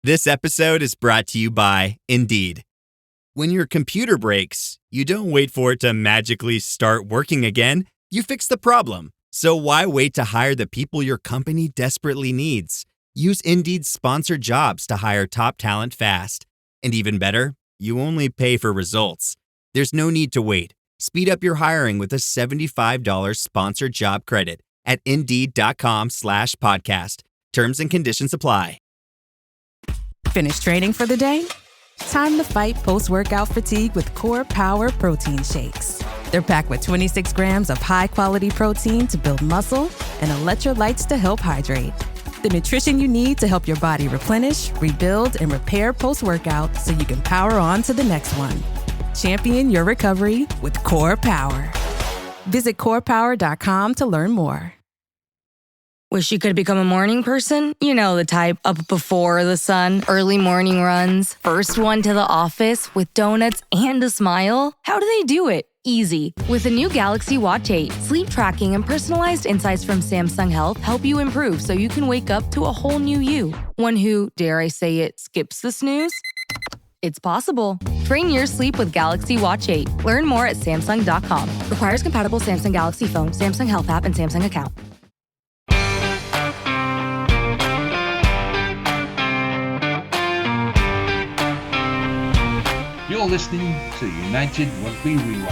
This episode is brought to you by Indeed. When your computer breaks, you don't wait for it to magically start working again. You fix the problem. So why wait to hire the people your company desperately needs? Use Indeed's sponsored jobs to hire top talent fast. And even better, you only pay for results. There's no need to wait. Speed up your hiring with a $75 sponsored job credit at Indeed.com/podcast. Terms and conditions apply. Finish training for the day? Time to fight post-workout fatigue with Core Power Protein Shakes. They're packed with 26 grams of high-quality protein to build muscle and electrolytes to help hydrate. The nutrition you need to help your body replenish, rebuild, and repair post-workout so you can power on to the next one. Champion your recovery with Core Power. Visit corepower.com to learn more. Wish you could become a morning person? You know the type, up before the sun, early morning runs, first one to the office with donuts and a smile. How do they do it? Easy. With the new Galaxy Watch 8, sleep tracking and personalized insights from Samsung Health help you improve so you can wake up to a whole new you. One who, dare I say it, skips the snooze? It's possible. Train your sleep with Galaxy Watch 8. Learn more at Samsung.com. Requires compatible Samsung Galaxy phone, Samsung Health app, and Samsung account. You're listening to United Rugby Rewind.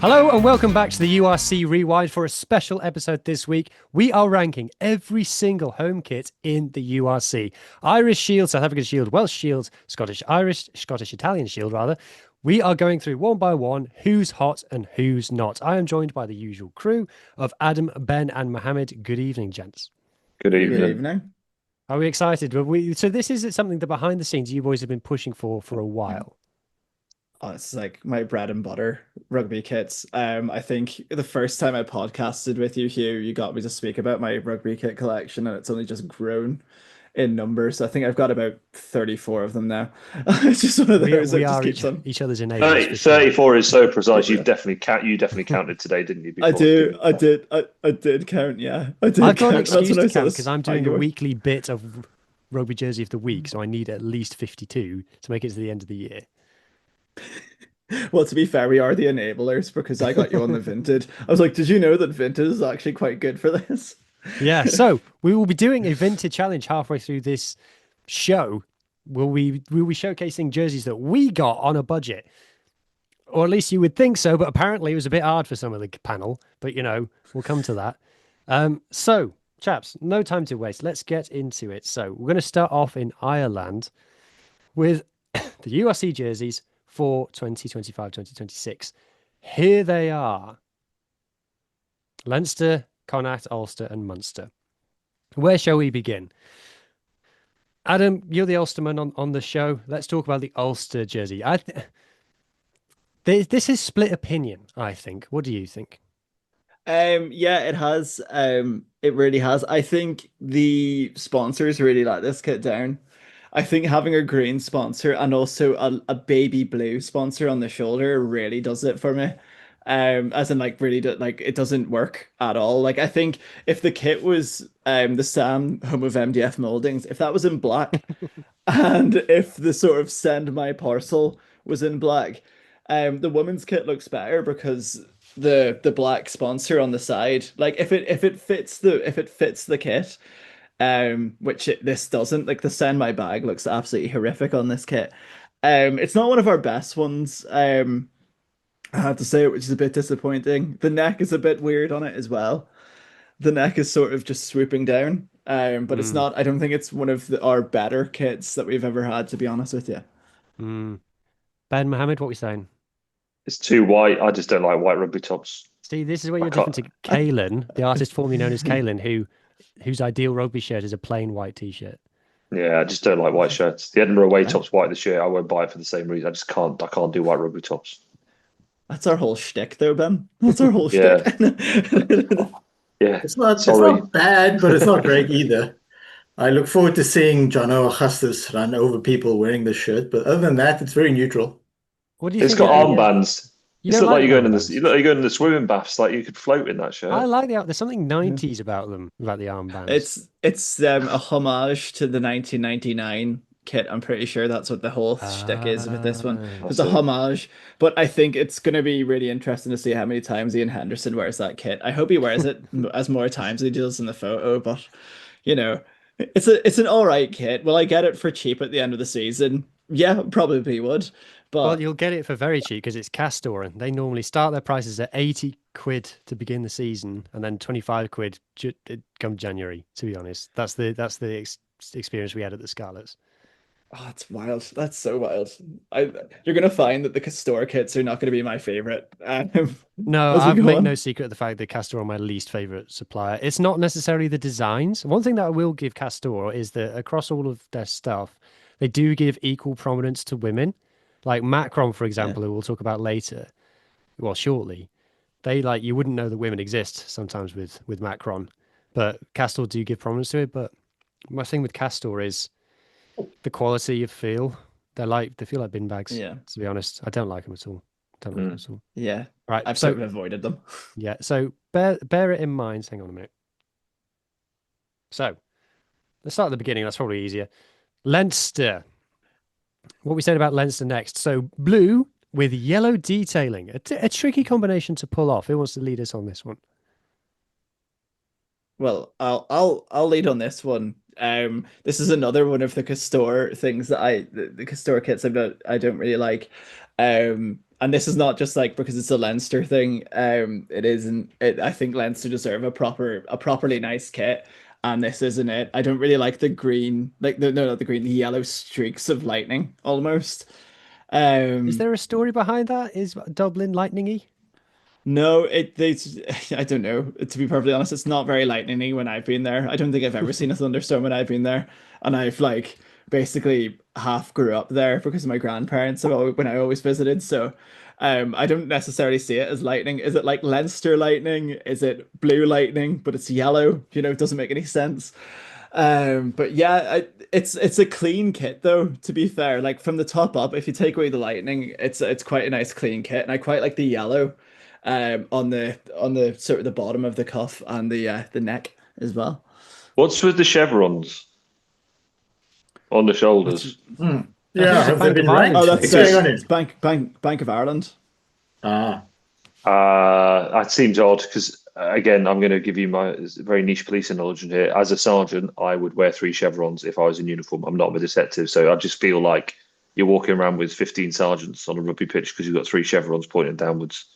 Hello and welcome back to the URC Rewind for a special episode this week. We are ranking every single home kit in the URC. Irish Shield, South African Shield, Welsh Shield, Scottish Italian Shield rather. We are going through one by one who's hot and who's not. I am joined by the usual crew of Adam, Ben and Mohammed. Good evening, gents. Good evening. Good evening. Are we excited? So this is something that behind the scenes you boys have been pushing for a while. Oh, it's like my bread and butter, rugby kits. I think the first time I podcasted with you, Hugh, you got me to speak about my rugby kit collection, and it's only just grown in numbers. I think I've got about 34 of them now. It's just one of those. We are each other's enablers. 34 is so precise. You definitely counted today, didn't you? I did count. Yeah, I did. I've got an excuse to count because I'm doing a weekly bit of rugby jersey of the week, so I need at least 52 to make it to the end of the year. Well, to be fair, we are the enablers because I got you on the Vinted. I was like, did you know that Vinted is actually quite good for this? Yeah, so we will be doing a Vinted challenge halfway through this show. We'll be showcasing jerseys that we got on a budget. Or at least you would think so, but apparently it was a bit hard for some of the panel. But, we'll come to that. So, chaps, no time to waste. Let's get into it. So, we're going to start off in Ireland with the URC jerseys for 2025-2026. Here they are. Leinster, Connacht, Ulster and Munster. Where shall we begin? Adam, you're the Ulsterman on the show. Let's talk about the Ulster jersey. This is split opinion, I think. What do you think? Yeah, it has. It really has. I think the sponsors really let this kit down. I think having a green sponsor and also a baby blue sponsor on the shoulder really does it for me. As in it doesn't work at all. Like, I think if the kit was the Sam Home of MDF Moldings, if that was in black and if the sort of Send My Parcel was in black, the women's kit looks better because the black sponsor on the side, like if it fits the kit, which this doesn't, like the Send My Bag looks absolutely horrific on this kit. It's not one of our best ones. I have to say it, which is a bit disappointing. The neck is a bit weird on it as well. The neck is sort of just swooping down. But it's not, I don't think it's one of our better kits that we've ever had, to be honest with you. Ben, Mohammed, what are we saying? It's too white. I just don't like white rugby tops. See, this is where you're different to Kalen, the artist formerly known as Kalen, whose ideal rugby shirt is a plain white t-shirt. Yeah, I just don't like white shirts. The Edinburgh away top's white this year. I won't buy it for the same reason. I can't do white rugby tops. That's our whole shtick, though, Ben. That's our whole shtick. Yeah. It's not bad, but it's not great either. I look forward to seeing John O'Augustus run over people wearing this shirt, but other than that, it's very neutral. What do you It's think? got armbands. You It's don't not like like you're the going in armbands? you look like you're going in the swimming baths. Like you could float in that shirt. I like there's something 90s about them, about the armbands. It's a homage to the 1999 kit. I'm pretty sure that's what the whole shtick is with this one. Ah. I It's a see. homage, but I think it's going to be really interesting to see how many times Ian Henderson wears that kit. I hope he wears it as more times as he does in the photo, but you know, it's an all right kit. Will I get it for cheap at the end of the season? Yeah, probably would. Well, But you'll get it for very cheap because it's Castor, and they normally start their prices at 80 quid to begin the season, and then 25 quid come January. To be honest, that's the experience we had at the Scarlets. oh, it's wild. That's so wild. You're gonna find that the Castor kits are not gonna be my favorite. No, As we I go make on. no secret of the fact that Castor are my least favorite supplier. It's not necessarily the designs. One thing that I will give Castor is that across all of their stuff, they do give equal prominence to women. Like Macron, for Yeah. example, who we'll talk about later, well, shortly. They like you wouldn't know that women exist sometimes with Macron, but Castor do give prominence to it. But my thing with Castor is the quality of feel. They feel like bin bags. Yeah. To be honest, I don't like them at all. Don't like them at all. Yeah. Right. I've So sort of avoided them. yeah. So bear it in mind. Hang on a minute. So let's start at the beginning. That's probably easier. Leinster. What we said about Leinster next. So blue with yellow detailing. A tricky combination to pull off. Who wants to lead us on this one? Well, I'll lead on this one. This is another one of the Castor things that the Castor kits I don't really like. And this is not just like because it's a Leinster thing. It isn't. I think Leinster deserve a properly nice kit, and this isn't it. I don't really like the green, like the no, not the green, the yellow streaks of lightning almost. Is Um, there a story behind that? Is Dublin lightningy? No, I don't know. To be perfectly honest, it's not very lightning-y when I've been there. I don't think I've ever seen a thunderstorm when I've been there. And I've like basically half grew up there because of my grandparents when I always visited. So I don't necessarily see it as lightning. Is it like Leinster lightning? Is it blue lightning, but it's yellow? You know, it doesn't make any sense. But yeah, it's a clean kit though, to be fair. Like from the top up, if you take away the lightning, it's quite a nice clean kit. And I quite like the yellow on the sort of the bottom of the cuff and the neck as well. What's with the chevrons on the shoulders? Yeah, the have they Bank been of ranked? Ireland. Oh, What's going on it's here? Bank of Ireland. Ah, That seems odd because, again, I'm going to give you my very niche policing knowledge in here. As a sergeant, I would wear 3 chevrons if I was in uniform. I'm not a detective, so I just feel like you're walking around with 15 sergeants on a rugby pitch because you've got 3 chevrons pointing downwards.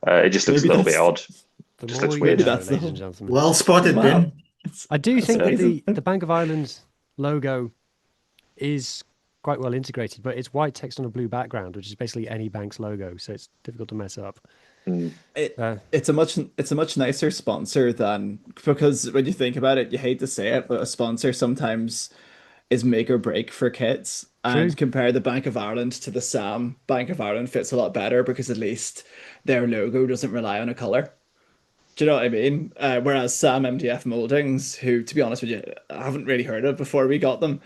It just looks Maybe a little bit that's odd. The Just more looks you weird. maybe know, that's ladies the and gentlemen. well spotted, wow. Ben. I do That's think that amazing. the Bank of Ireland logo is quite well integrated, but it's white text on a blue background, which is basically any bank's logo, so it's difficult to mess up. It Uh, it's a much nicer sponsor than because when you think about it, you hate to say it, but a sponsor sometimes is make or break for kits. True. And compare the Bank of Ireland to the SAM, Bank of Ireland fits a lot better because at least their logo doesn't rely on a color. Do you know what I mean? Whereas Sam MDF Moldings, who, to be honest with you, I haven't really heard of before we got them,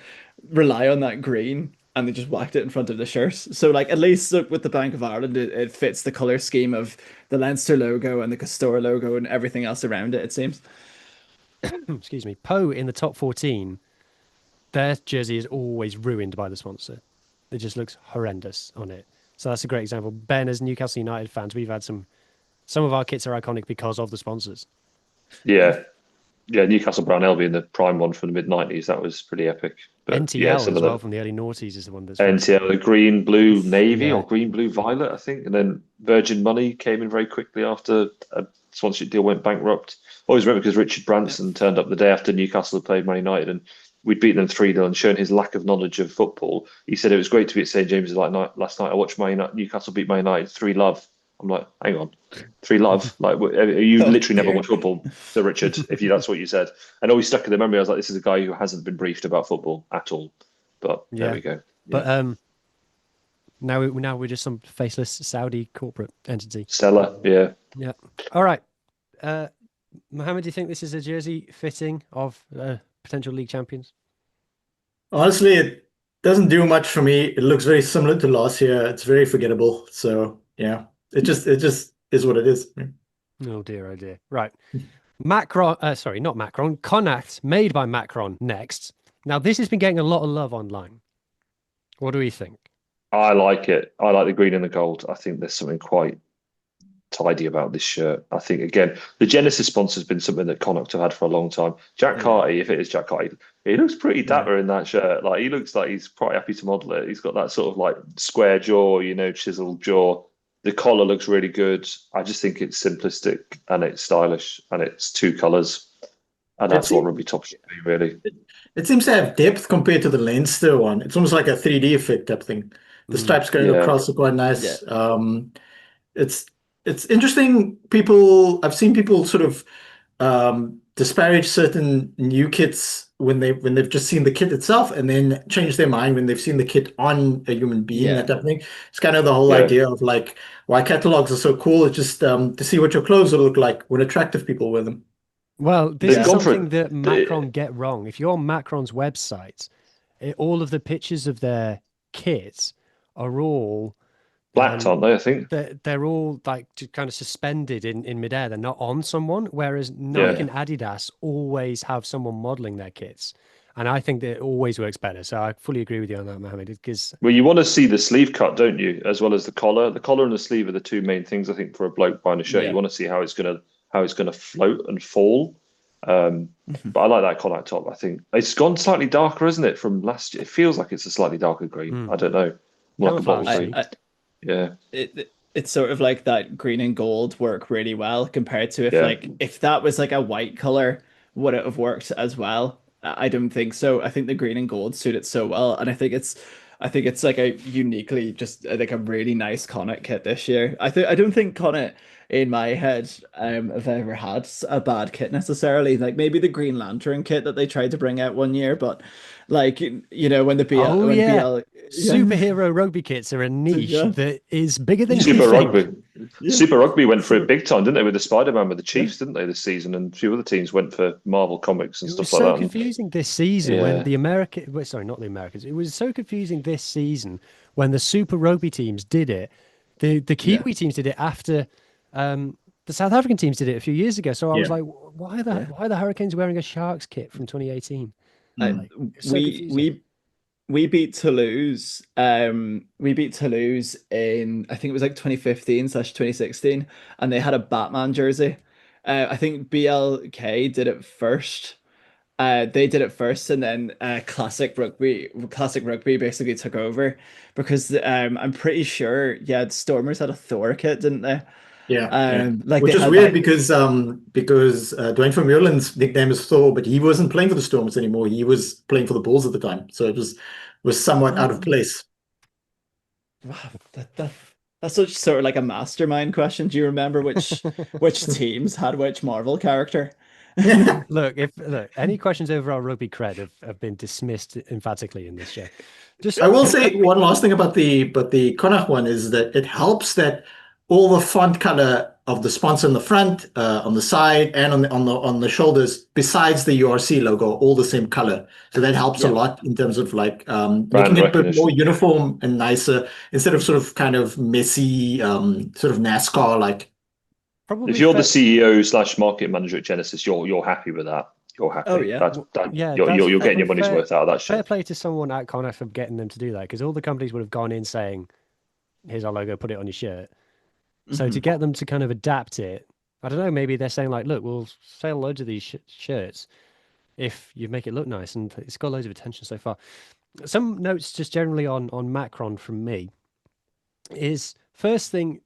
rely on that green and they just whacked it in front of the shirt. So, like, at least look, with the Bank of Ireland, it fits the color scheme of the Leinster logo and the Castor logo and everything else around it, it seems. excuse me. Poe in the top 14, their jersey is always ruined by the sponsor. It just looks horrendous on it. So that's a great example. Ben, as Newcastle United fans, we've had some of our kits are iconic because of the sponsors. Yeah. Yeah, Newcastle Brown L being the prime one from the mid-90s, that was pretty epic. But NTL yeah, some as of well the from the early noughties is the one that's NTL, the green, blue, navy Yeah. or green, blue, violet, I think. And then Virgin Money came in very quickly after a sponsorship deal went bankrupt. Always remember because Richard Branson turned up the day after Newcastle had played Man United and we'd beaten them 3-0 and shown his lack of knowledge of football. He said it was great to be at St James's last night. I watched Newcastle beat Man United 3-love. I'm like, hang on, 3-love? Like, you Oh, literally never dear. watch football, Sir Richard, if that's what you said. And always stuck in the memory. I was like, this is a guy who hasn't been briefed about football at all. But there Yeah. we go. But now we're just some faceless Saudi corporate entity. Stella, yeah. Yeah. All right. Mohammed, do you think this is a jersey fitting of potential league champions? Honestly, it doesn't do much for me. It looks very similar to last year. It's very forgettable. So, yeah. It just is what it is. Oh dear, oh dear. Right. Macron, sorry, not Macron, Connacht, made by Macron next. Now, this has been getting a lot of love online. What do we think? I like it. I like the green and the gold. I think there's something quite tidy about this shirt. I think, again, the Genesis sponsor has been something that Connacht have had for a long time. Jack Carty, if it is Jack Carty, he looks pretty dapper in that shirt. Like, he looks like he's quite happy to model it. He's got that sort of like square jaw, chiseled jaw. The collar looks really good. I just think it's simplistic and it's stylish and it's two colours. And that's what rugby top should be, really. It seems to have depth compared to the Leinster one. It's almost like a 3D effect type thing. The stripes going across are quite nice. Yeah. It's interesting. I've seen people sort of disparage certain new kits when they've just seen the kit itself, and then change their mind when they've seen the kit on a human being. That type of thing. It's kind of the whole idea of like why catalogs are so cool. It's just to see what your clothes will look like when attractive people wear them. Well, this is something that Macron get wrong. If you're on Macron's website, all of the pictures of their kits are all blacked, aren't they? I think they're all like kind of suspended in midair. They're not on someone, whereas Nike and Adidas always have someone modeling their kits, and I think that it always works better. So I fully agree with you on that, Mohammed. Because you want to see the sleeve cut, don't you, as well as the collar. The collar and the sleeve are the two main things I think for a bloke buying a shirt. You want to see how it's gonna float and fall. But I like that Connacht top. I think it's gone slightly darker, isn't it, from last year? It feels like it's a slightly darker green. I don't know. More like a bottle green. Yeah. It's sort of like that green and gold work really well compared to if that was like a white color, would it have worked as well? I don't think so. I think the green and gold suit it so well, and I think it's like a uniquely just like a really nice Connacht kit this year. I don't think Connacht in my head have ever had a bad kit necessarily. Like maybe the Green Lantern kit that they tried to bring out one year, but like when the BL superhero rugby kits are a niche that is bigger than Super Rugby. Super Rugby went for it big time, didn't they? With the Spider-Man with the Chiefs, didn't they, this season? And a few other teams went for Marvel comics and stuff like that. It was so confusing this season when the not the Americans. It was so confusing this season when the Super Rugby teams did it. The Kiwi teams did it after the South African teams did it a few years ago. So I was like, why are the Hurricanes wearing a Sharks kit from 2018? We beat Toulouse. We beat Toulouse in, I think it was like 2015/2016, and they had a Batman jersey. I think BLK did it first. They did it first, and then Classic Rugby basically took over because I'm pretty sure the Stormers had a Thor kit, didn't they? Which is weird because Dwayne Vermeulen's nickname is Thor, but he wasn't playing for the Stormers anymore. He was playing for the Bulls at the time, so it was somewhat out of place. Wow, that's such sort of like a mastermind question. Do you remember which teams had which Marvel character? Look, any questions over our rugby cred have been dismissed emphatically in this show. I will say one last thing about the Connacht one is that it helps that all the font color of the sponsor on the front, on the side, and on the shoulders, besides the URC logo, all the same color. So that helps a lot in terms of like making it a bit more uniform and nicer instead of sort of kind of messy, sort of NASCAR like. If you're the CEO/market manager at Genesis, you're happy with that. You're happy. Oh yeah, you're getting your money's worth out of that shit. Fair play to someone at Connacht for getting them to do that, because all the companies would have gone in saying, "Here's our logo, put it on your shirt." So to get them to kind of adapt it, I don't know, maybe they're saying like, look, we'll sell loads of these shirts if you make it look nice, and it's got loads of attention so far. Some notes just generally on Macron from me is, first thing,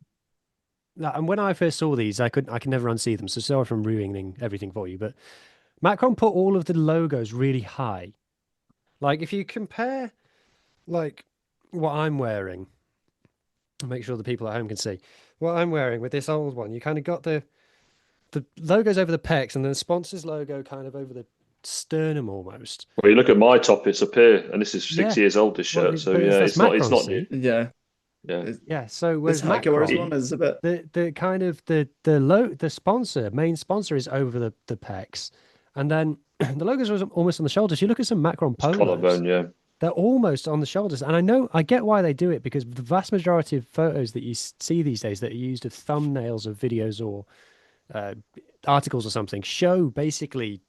and when I first saw these, I could never unsee them, so sorry for ruining everything for you, but Macron put all of the logos really high. Like if you compare like what I'm wearing, make sure the people at home can see what I'm wearing with this old one. You kind of got the logos over the pecs and then the sponsor's logo kind of over the sternum almost. Well, you look at my top, it's up here, and this is 6 years old, this shirt. So it's not new. Yeah. So whereas Macron's one is a bit the kind of the main sponsor is over the pecs, and then the logos are almost on the shoulders. You look at some Macron polos. Collarbone, they're almost on the shoulders. And I get why they do it, because the vast majority of photos that you see these days that are used as thumbnails of videos or articles or something show basically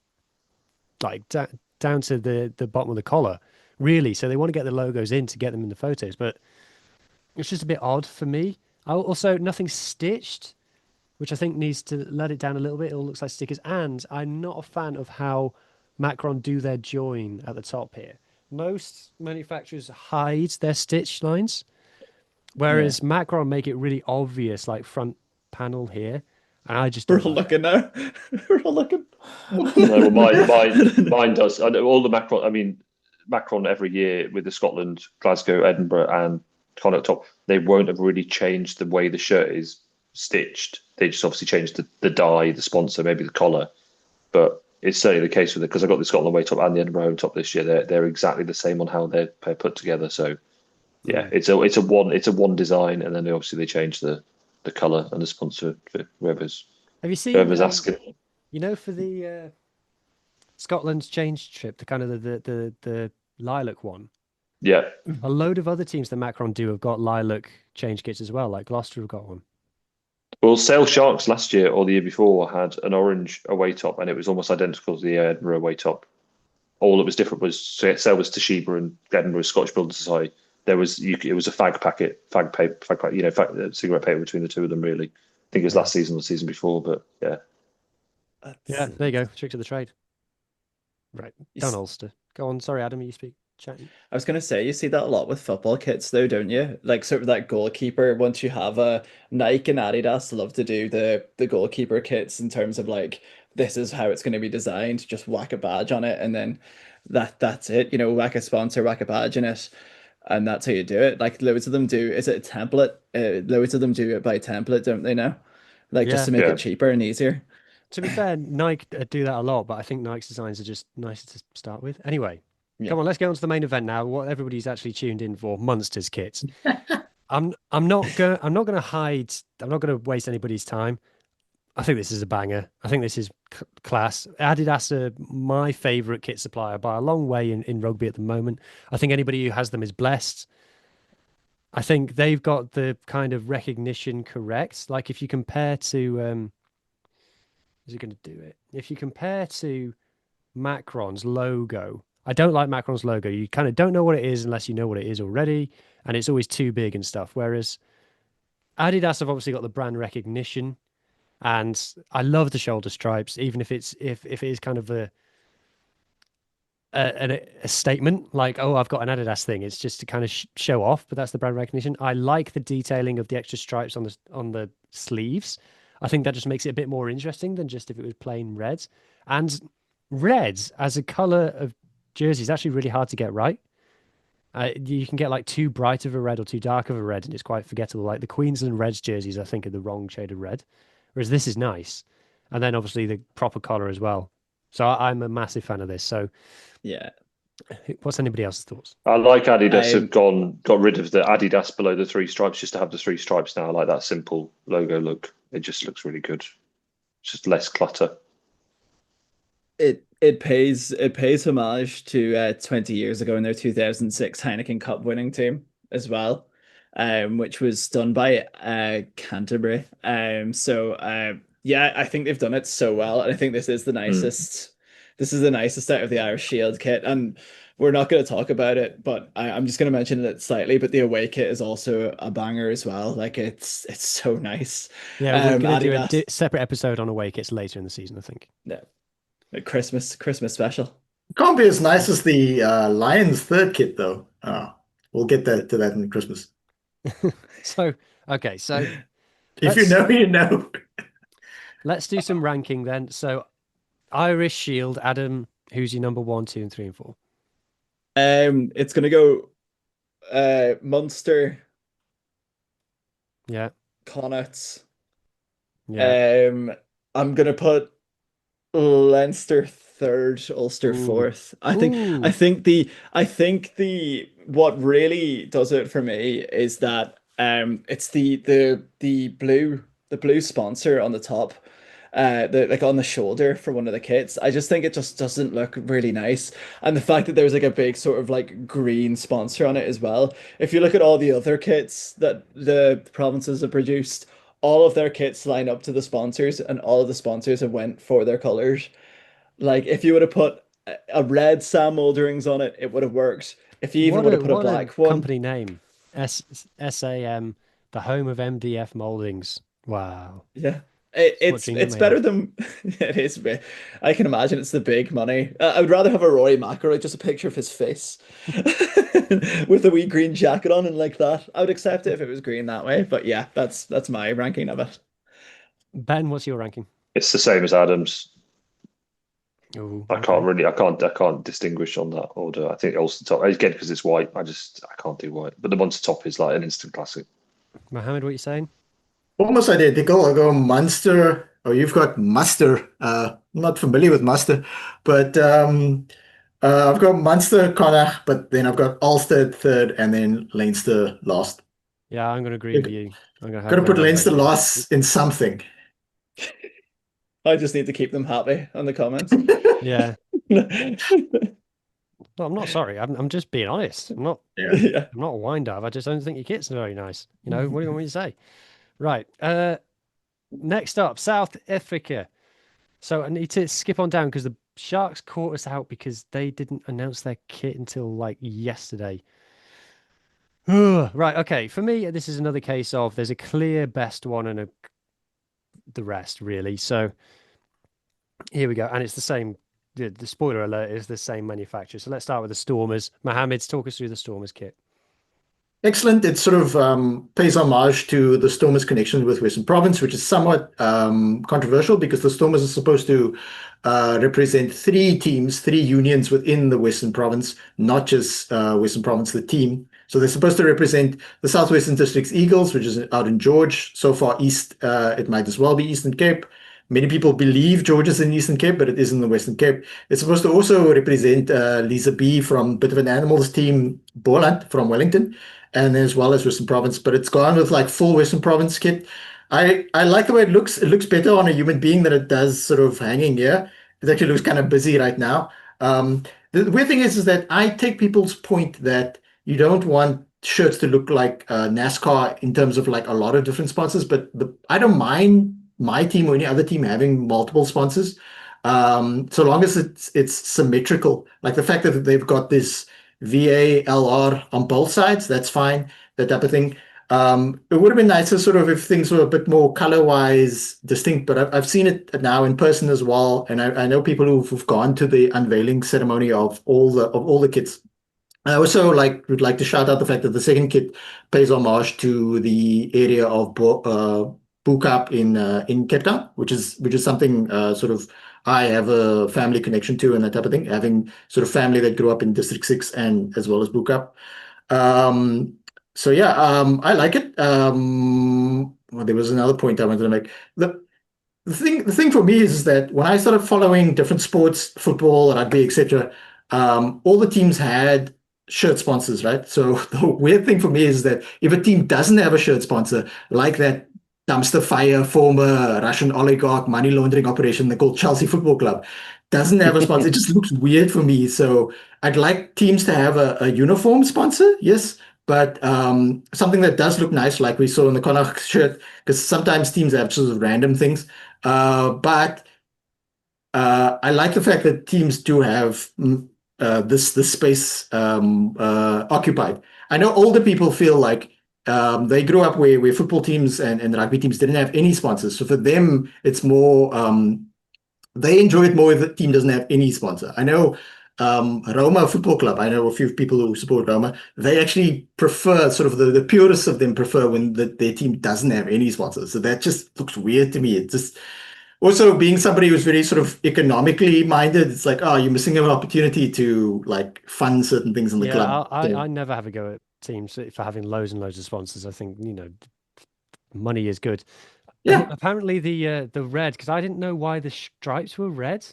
like down to the bottom of the collar, really. So they want to get the logos in to get them in the photos, but it's just a bit odd for me. Also, nothing's stitched, which I think needs to let it down a little bit. It all looks like stickers. And I'm not a fan of how Macron do their join at the top here. Most manufacturers hide their stitch lines, whereas Macron make it really obvious, like front panel here. And I just We're don't all like looking now. We're all looking. No, well, mine does. All the Macron. I mean, Macron every year with the Scotland, Glasgow, Edinburgh, and Connacht top, they won't have really changed the way the shirt is stitched. They just obviously changed the dye, the sponsor, maybe the collar. But it's certainly the case with it, because I got the Scotland away top and the Edinburgh home top this year. They're exactly the same on how they're put together. So yeah, it's a one design, and then obviously they change the color and the sponsor for whoever's asking. You know, for the Scotland's change trip, the kind of the lilac one. Yeah. A load of other teams that Macron do have got lilac change kits as well. Like Gloucester have got one. Well, Sale Sharks last year or the year before had an orange away top, and it was almost identical to the Edinburgh away top. All that was different was Sale was Toshiba and Edinburgh was Scottish Building Society. It was a fag packet, cigarette paper between the two of them. Really, I think it was last season or the season before, but yeah. Yeah, there you go. Trick to the trade. Right, Don Ulster. Go on. Sorry, Adam, you speak. Chatting. I was going to say, you see that a lot with football kits, though, don't you? Like sort of that goalkeeper. Once you have a Nike and Adidas, love to do the goalkeeper kits in terms of like, this is how it's going to be designed. Just whack a badge on it, and then that's it. You know, whack a sponsor, whack a badge in it, and that's how you do it. Like loads of them do. Is it a template? Loads of them do it by template, don't they now? Like just to make it cheaper and easier. To be fair, Nike do that a lot, but I think Nike's designs are just nicer to start with. Anyway. Come on, let's get on to the main event now. What everybody's actually tuned in for, Munsters kits. I'm not gonna hide. I'm not gonna waste anybody's time. I think this is a banger. I think this is class. Adidas are my favourite kit supplier by a long way in rugby at the moment. I think anybody who has them is blessed. I think they've got the kind of recognition correct. Like if you compare to, is it going to do it? If you compare to Macron's logo. I don't like Macron's logo. You kind of don't know what it is unless you know what it is already, and it's always too big and stuff. Whereas Adidas have obviously got the brand recognition, and I love the shoulder stripes, even if it is kind of a statement like, oh, I've got an Adidas thing. It's just to kind of show off, but that's the brand recognition. I like the detailing of the extra stripes on the sleeves. I think that just makes it a bit more interesting than just if it was plain red. And red as a color of jersey is actually really hard to get right. You can get like too bright of a red or too dark of a red, and it's quite forgettable. Like the Queensland Reds jerseys, I think, are the wrong shade of red, whereas this is nice. And then obviously the proper collar as well. So I'm a massive fan of this. So yeah, what's anybody else's thoughts? I like Adidas have got rid of the Adidas below the three stripes just to have the three stripes now. I like that simple logo look. It just looks really good. It's just less clutter. It pays homage to 20 years ago in their 2006 Heineken Cup winning team as well, which was done by Canterbury. Yeah, I think they've done it so well, and I think this is the nicest. This is the nicest out of the Irish Shield kit, and we're not going to talk about it, but I'm just going to mention it slightly. But the away kit is also a banger as well. Like it's so nice. Yeah, we're going to do a separate episode on away kits later in the season, I think. Yeah. Christmas special. Can't be as nice as the Lions third kit though. We'll get to that in Christmas. So if you know, you know. Let's do some ranking then. So Irish Shield, Adam, who's your number 1, 2, and 3, and 4? It's gonna go Munster. Yeah. Connacht. Yeah. I'm gonna put Leinster third, Ulster fourth. I think the what really does it for me is that it's the blue sponsor on the top. like on the shoulder for one of the kits. I just think it just doesn't look really nice. And the fact that there's like a big sort of like green sponsor on it as well. If you look at all the other kits that the provinces have produced, all of their kits line up to the sponsors, and all of the sponsors have went for their colors. Like if you would have put a red Sam Molderings on it, it would have worked. If you even would have put a what a black one, company name. SAM, the home of MDF moldings. Wow. yeah. What It's made of. better than it is. I can imagine it's the big money. I would rather have a Rory McIlroy, just a picture of his face with a wee green jacket on and like that. I would accept it if it was green that way. But yeah, that's my ranking of it. Ben, what's your ranking? It's the same as Adam's. Ooh, I can't distinguish on that order. I think Ulster top again because it's white. I can't do white, but the Munster top is like an instant classic. Mohammed, what are you saying? Almost identical. I'll go Munster. Oh, you've got Muster. I'm not familiar with Muster, but I've got Munster, Connacht, but then I've got Ulster third, and then Leinster last. Yeah, I'm going to agree with you. I'm going to Gotta put Leinster last in something. I just need to keep them happy on the comments. Yeah. Well, I'm not sorry. I'm just being honest. I'm not. Yeah. I'm not a wind up. I just don't think your kit's very nice. You know, what do you want me to say? Right. Next up, South Africa. So I need to skip on down because the Sharks caught us out because they didn't announce their kit until like yesterday. Right. Okay. For me, this is another case of there's a clear best one and the rest really. So here we go, and it's the same. The spoiler alert is the same manufacturer. So let's start with the Stormers. Mohammed, talk us through the Stormers kit. Excellent. It sort of pays homage to the Stormers' connection with Western Province, which is somewhat controversial because the Stormers are supposed to represent three teams, three unions within the Western Province, not just Western Province, the team. So they're supposed to represent the Southwestern District's Eagles, which is out in George. So far east, it might as well be Eastern Cape. Many people believe George is in Eastern Cape, but it is in the Western Cape. It's supposed to also represent Lisa B from Bit of an Animals team, Boland from Wellington, and as well as Western Province. But it's gone with like full Western Province kit. I like the way it looks. It looks better on a human being than it does sort of hanging here. It actually looks kind of busy right now. The weird thing is that I take people's point that you don't want shirts to look like NASCAR in terms of like a lot of different sponsors, but I don't mind my team or any other team having multiple sponsors, so long as it's symmetrical. Like the fact that they've got this VALR on both sides, that's fine. That type of thing. It would have been nicer sort of if things were a bit more color-wise distinct, but I've seen it now in person as well, and I know people who've gone to the unveiling ceremony of all the kits. I also would like to shout out the fact that the second kit pays homage to the area of Boekap in Cape Town, which is something sort of I have a family connection to and that type of thing, having sort of family that grew up in District 6 and as well as Boekap. So yeah, I like it. Well, there was another point I wanted to make. The thing for me is that when I started following different sports, football, rugby, etc., all the teams had shirt sponsors, right? So the weird thing for me is that if a team doesn't have a shirt sponsor, like that dumpster fire former Russian oligarch money laundering operation they call Chelsea Football Club, doesn't have a sponsor, it just looks weird for me. So I'd like teams to have a uniform sponsor, yes, but something that does look nice, like we saw in the Connacht shirt, because sometimes teams have sort of random things. But I like the fact that teams do have this space occupied. I know older people feel like they grew up where football teams and rugby teams didn't have any sponsors. So for them, it's more, they enjoy it more if the team doesn't have any sponsor. I know Roma Football Club, I know a few people who support Roma, they actually prefer, sort of the purists of them prefer when their team doesn't have any sponsors. So that just looks weird to me. It just, also being somebody who's very sort of economically minded, it's like, oh, you're missing an opportunity to like fund certain things in the club. I never have a go at teams for having loads and loads of sponsors. I think, money is good. Yeah. Apparently the red, because I didn't know why the stripes were red.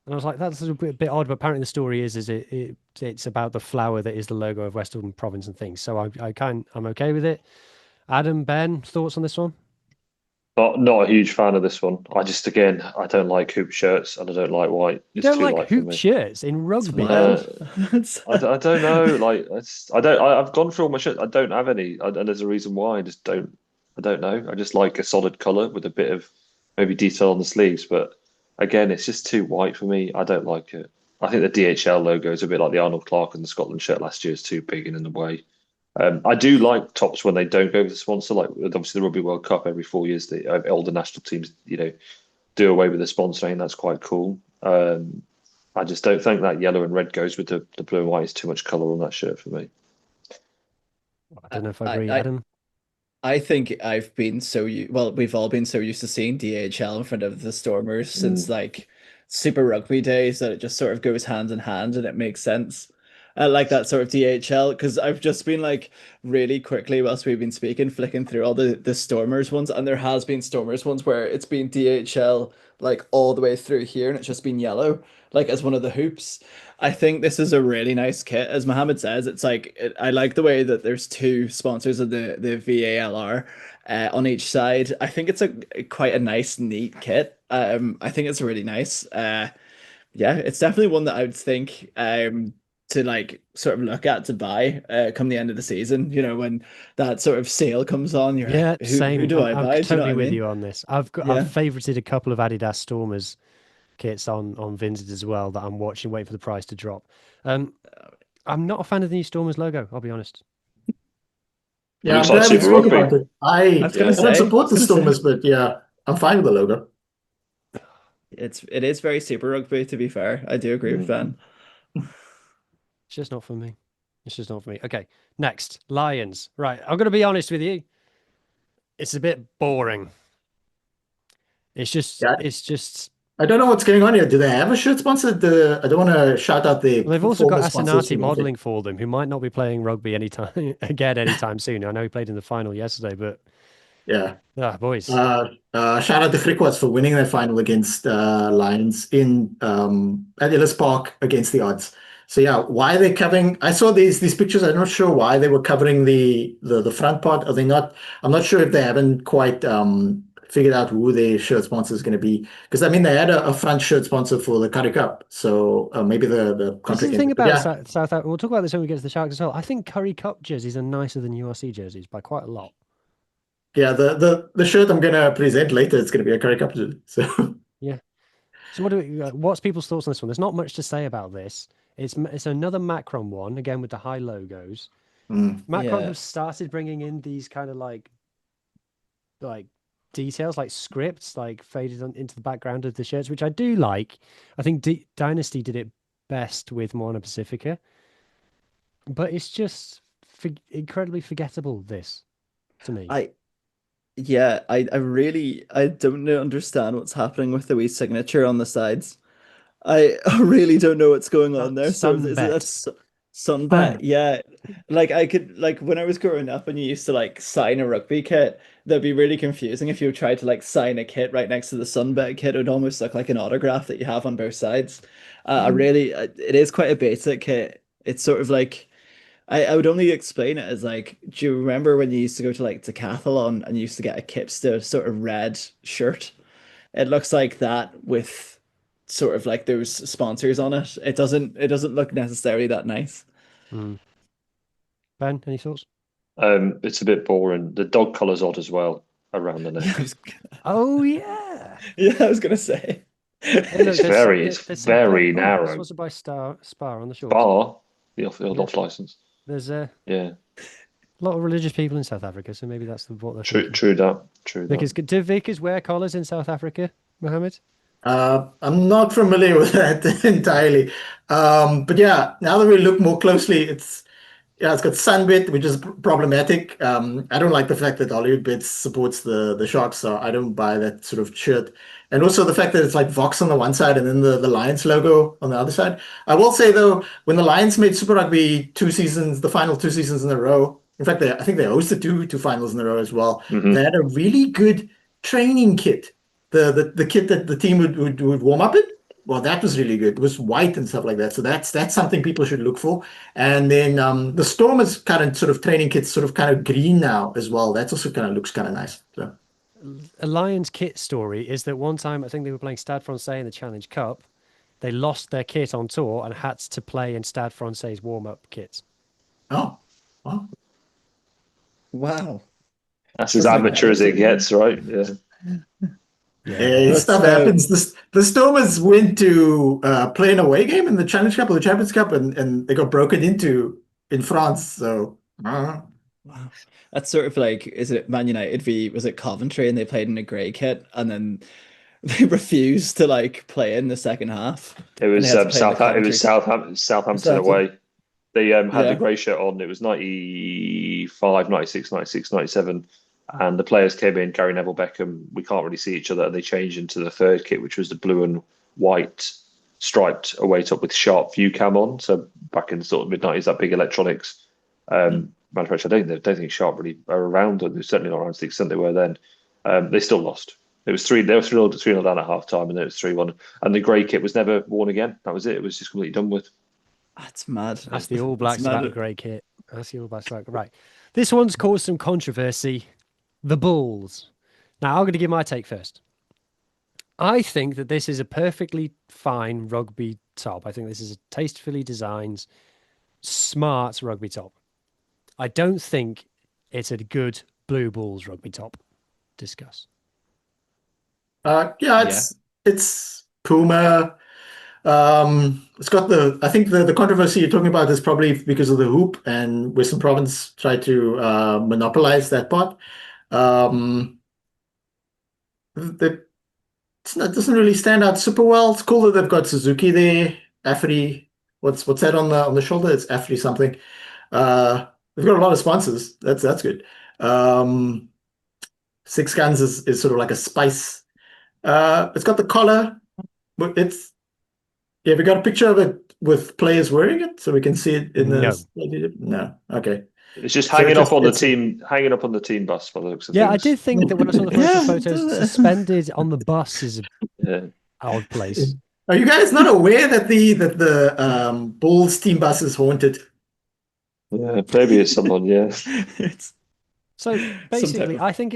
And I was like, that's a bit odd, but apparently the story is it's about the flower that is the logo of Western Province and things. So I'm okay with it. Adam, Ben, thoughts on this one? Not a huge fan of this one. Again, I don't like hoop shirts and I don't like white. You It's don't too like light for hoop me. shirts in It's rugby? wild. I don't know. Like I've gone through all my shirts. I don't have any, and there's a reason why. I don't know. I just like a solid color with a bit of maybe detail on the sleeves. But again, it's just too white for me. I don't like it. I think the DHL logo is a bit like the Arnold Clark and the Scotland shirt last year. Is too big and in the way. I do like tops when they don't go with the sponsor. Like obviously the Rugby World Cup every 4 years, the older national teams, do away with the sponsor. I think that's quite cool. I just don't think that yellow and red goes with the blue and white. It's too much color on that shirt for me. I don't know if I I, agree, I, Adam. I think I've been well, we've all been so used to seeing DHL in front of the Stormers since like Super Rugby days that it just sort of goes hand in hand and it makes sense. I like that sort of DHL because I've just been like really quickly whilst we've been speaking, flicking through all the Stormers ones, and there has been Stormers ones where it's been DHL like all the way through here and it's just been yellow, like as one of the hoops. I think this is a really nice kit. As Mohammed says, it's like I like the way that there's two sponsors of the VALR on each side. I think it's a quite a nice, neat kit. I think it's really nice. Yeah, it's definitely one that I would think to like sort of look at to buy come the end of the season. You know, when that sort of sale comes on, you're Yeah, like, who same. do I I'm buy? Do you know totally what I with mean? you on this. I've Yeah. favorited a couple of Adidas Stormers kits on Vinted as well that I'm watching, waiting for the price to drop. I'm not a fan of the new Stormers logo, I'll be honest. It Yeah, looks I'm like glad we Super spoke Rugby. about it. I was I gonna Yeah. don't say, support the Stormers, but yeah, I'm fine with the logo. it is very Super Rugby, to be fair. I do agree with Mm. Ben. It's just not for me. It's just not for me. Okay, next, Lions. Right, I'm going to be honest with you. It's a bit boring. Yeah, It's just. I don't know what's going on here. Do they have a shirt sponsor? I don't want to shout out the Well, they've also former got sponsors Asanati from anything. modeling for them, who might not be playing rugby anytime soon. I know he played in the final yesterday, but Yeah. boys. Shout out to Frikwarts for winning their final against Lions in at Ellis Park against the odds. So yeah, why are they covering? I saw these pictures. I'm not sure why they were covering the front part. Are they not? I'm not sure if they haven't quite figured out who their shirt sponsor is going to be. Because I mean, they had a front shirt sponsor for the Currie Cup, so maybe the This is contract the thing ended. But about yeah, South Africa. We'll talk about this when we get to the Sharks as well. I think Currie Cup jerseys are nicer than URC jerseys by quite a lot. yeah, the shirt I'm going to present later, it's going to be a Currie Cup shirt. So Yeah. So what's people's thoughts on this one? There's not much to say about this. It's another Macron one again with the high logos. Macron Yeah. have started bringing in these kind of like details, like scripts, like faded into the background of the shirts, which I do like. I think Dynasty did it best with Moana Pacifica, but it's just incredibly forgettable. This to me. I really I don't understand what's happening with the wee signature on the sides. I really don't know what's going on there. So is it Sunbet. Sunbet? Yeah. Like I could like when I was growing up and you used to like sign a rugby kit, that'd be really confusing if you tried to like sign a kit right next to the Sunbet kit. It would almost look like an autograph that you have on both sides. It is quite a basic kit. It's sort of like I would only explain it as like, do you remember when you used to go to like Decathlon and you used to get a Kipster sort of red shirt? It looks like that with sort of like those sponsors on it. It doesn't look necessarily that nice. Mm. Ben, any thoughts? It's a bit boring. The dog color's odd as well around the neck. Oh yeah. Yeah, I was gonna say. Hey, look, It's very narrow. Sponsored by Spar on the shorts. Bar the off license. There's Yeah, a lot of religious people in South Africa, so maybe that's what they're true. thinking. True that. Do Vickers wear collars in South Africa, Mohammed? I'm not familiar with that entirely. But yeah, now that we look more closely, it's got Sunbit, which is problematic. I don't like the fact that Hollywood Bets supports the Sharks, so I don't buy that sort of shirt. And also the fact that it's like Vox on the one side and then the Lions logo on the other side. I will say though, when the Lions made Super Rugby the final 2 seasons in a row, in fact, I think they hosted two finals in a row as well. They had a really good training kit. The kit that the team would warm up in. Well, that was really good. It was white and stuff like that. So that's something people should look for. And then the Stormers current sort of training kit's sort of kind of green now as well. That also kind of looks kind of nice. So a Lions kit story is that one time I think they were playing Stade Francais in the Challenge Cup. They lost their kit on tour and had to play in Stade Francais warm-up kits. Oh, well, Wow. That's as That's amateur as it incredible. gets, right? Yeah. yeah, stuff happens. The Stormers went to play an away game in the Challenge Cup or the Champions Cup, and they got broken into in France. So Wow. That's sort of like, is it Man United v was it Coventry, and they played in a grey kit, and then they refused to like play in the second half. It was Southampton Southampton. away. They had the Yeah. grey shirt on. It was 95, 96, 96, 97. And the players came in, Gary Neville, Beckham. We can't really see each other. And they changed into the third kit, which was the blue and white striped away top with sharp view cam on. So back in sort of mid-90s, that big electronics manufacturer. I don't think Sharp really are around, or they're certainly not around to the extent they were then. They still lost. It was they were 3-0 down at half time, and then it was 3-1. And the grey kit was never worn again. That was it. It was just completely done with. That's mad. That's the All Blacks It's mad. about the grey kit. That's the All Blacks about right. This one's caused some controversy. The Bulls. Now, I'm going to give my take first. I think that this is a perfectly fine rugby top. I think this is a tastefully designed, smart rugby top. I don't think it's a good Blue Bulls rugby top. Discuss. it's Puma. It's got I think the controversy you're talking about is probably because of the hoop, and Western Province tried to monopolize that part. It doesn't really stand out super well. It's cool that they've got Suzuki there. Afri, what's that on the shoulder? It's Afri something. They've got a lot of sponsors. That's good. Six Guns is sort of like a spice. It's got the collar, but we got a picture of it with players wearing it, so we can see it in the. No, okay. It's just hanging up on the team bus by the looks of things. I did think that when I saw the photos, suspended on the bus is an odd place. Are you guys not aware that the Bulls team bus is haunted? Yeah, maybe it's someone. Yeah. So basically, I think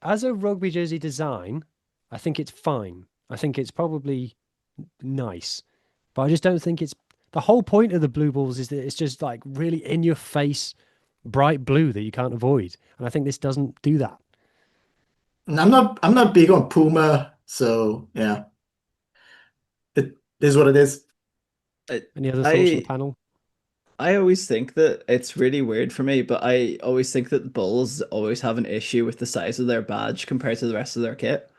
as a rugby jersey design, I think it's fine. I think it's probably nice, but I just don't think it's the whole point of the Blue Bulls is that it's just like really in your face, bright blue that you can't avoid, and I think this doesn't do that. And I'm not big on Puma, so yeah, it is what it is. Any other thoughts on the panel? I always think that it's really weird for me, but I always think that the Bulls always have an issue with the size of their badge compared to the rest of their kit.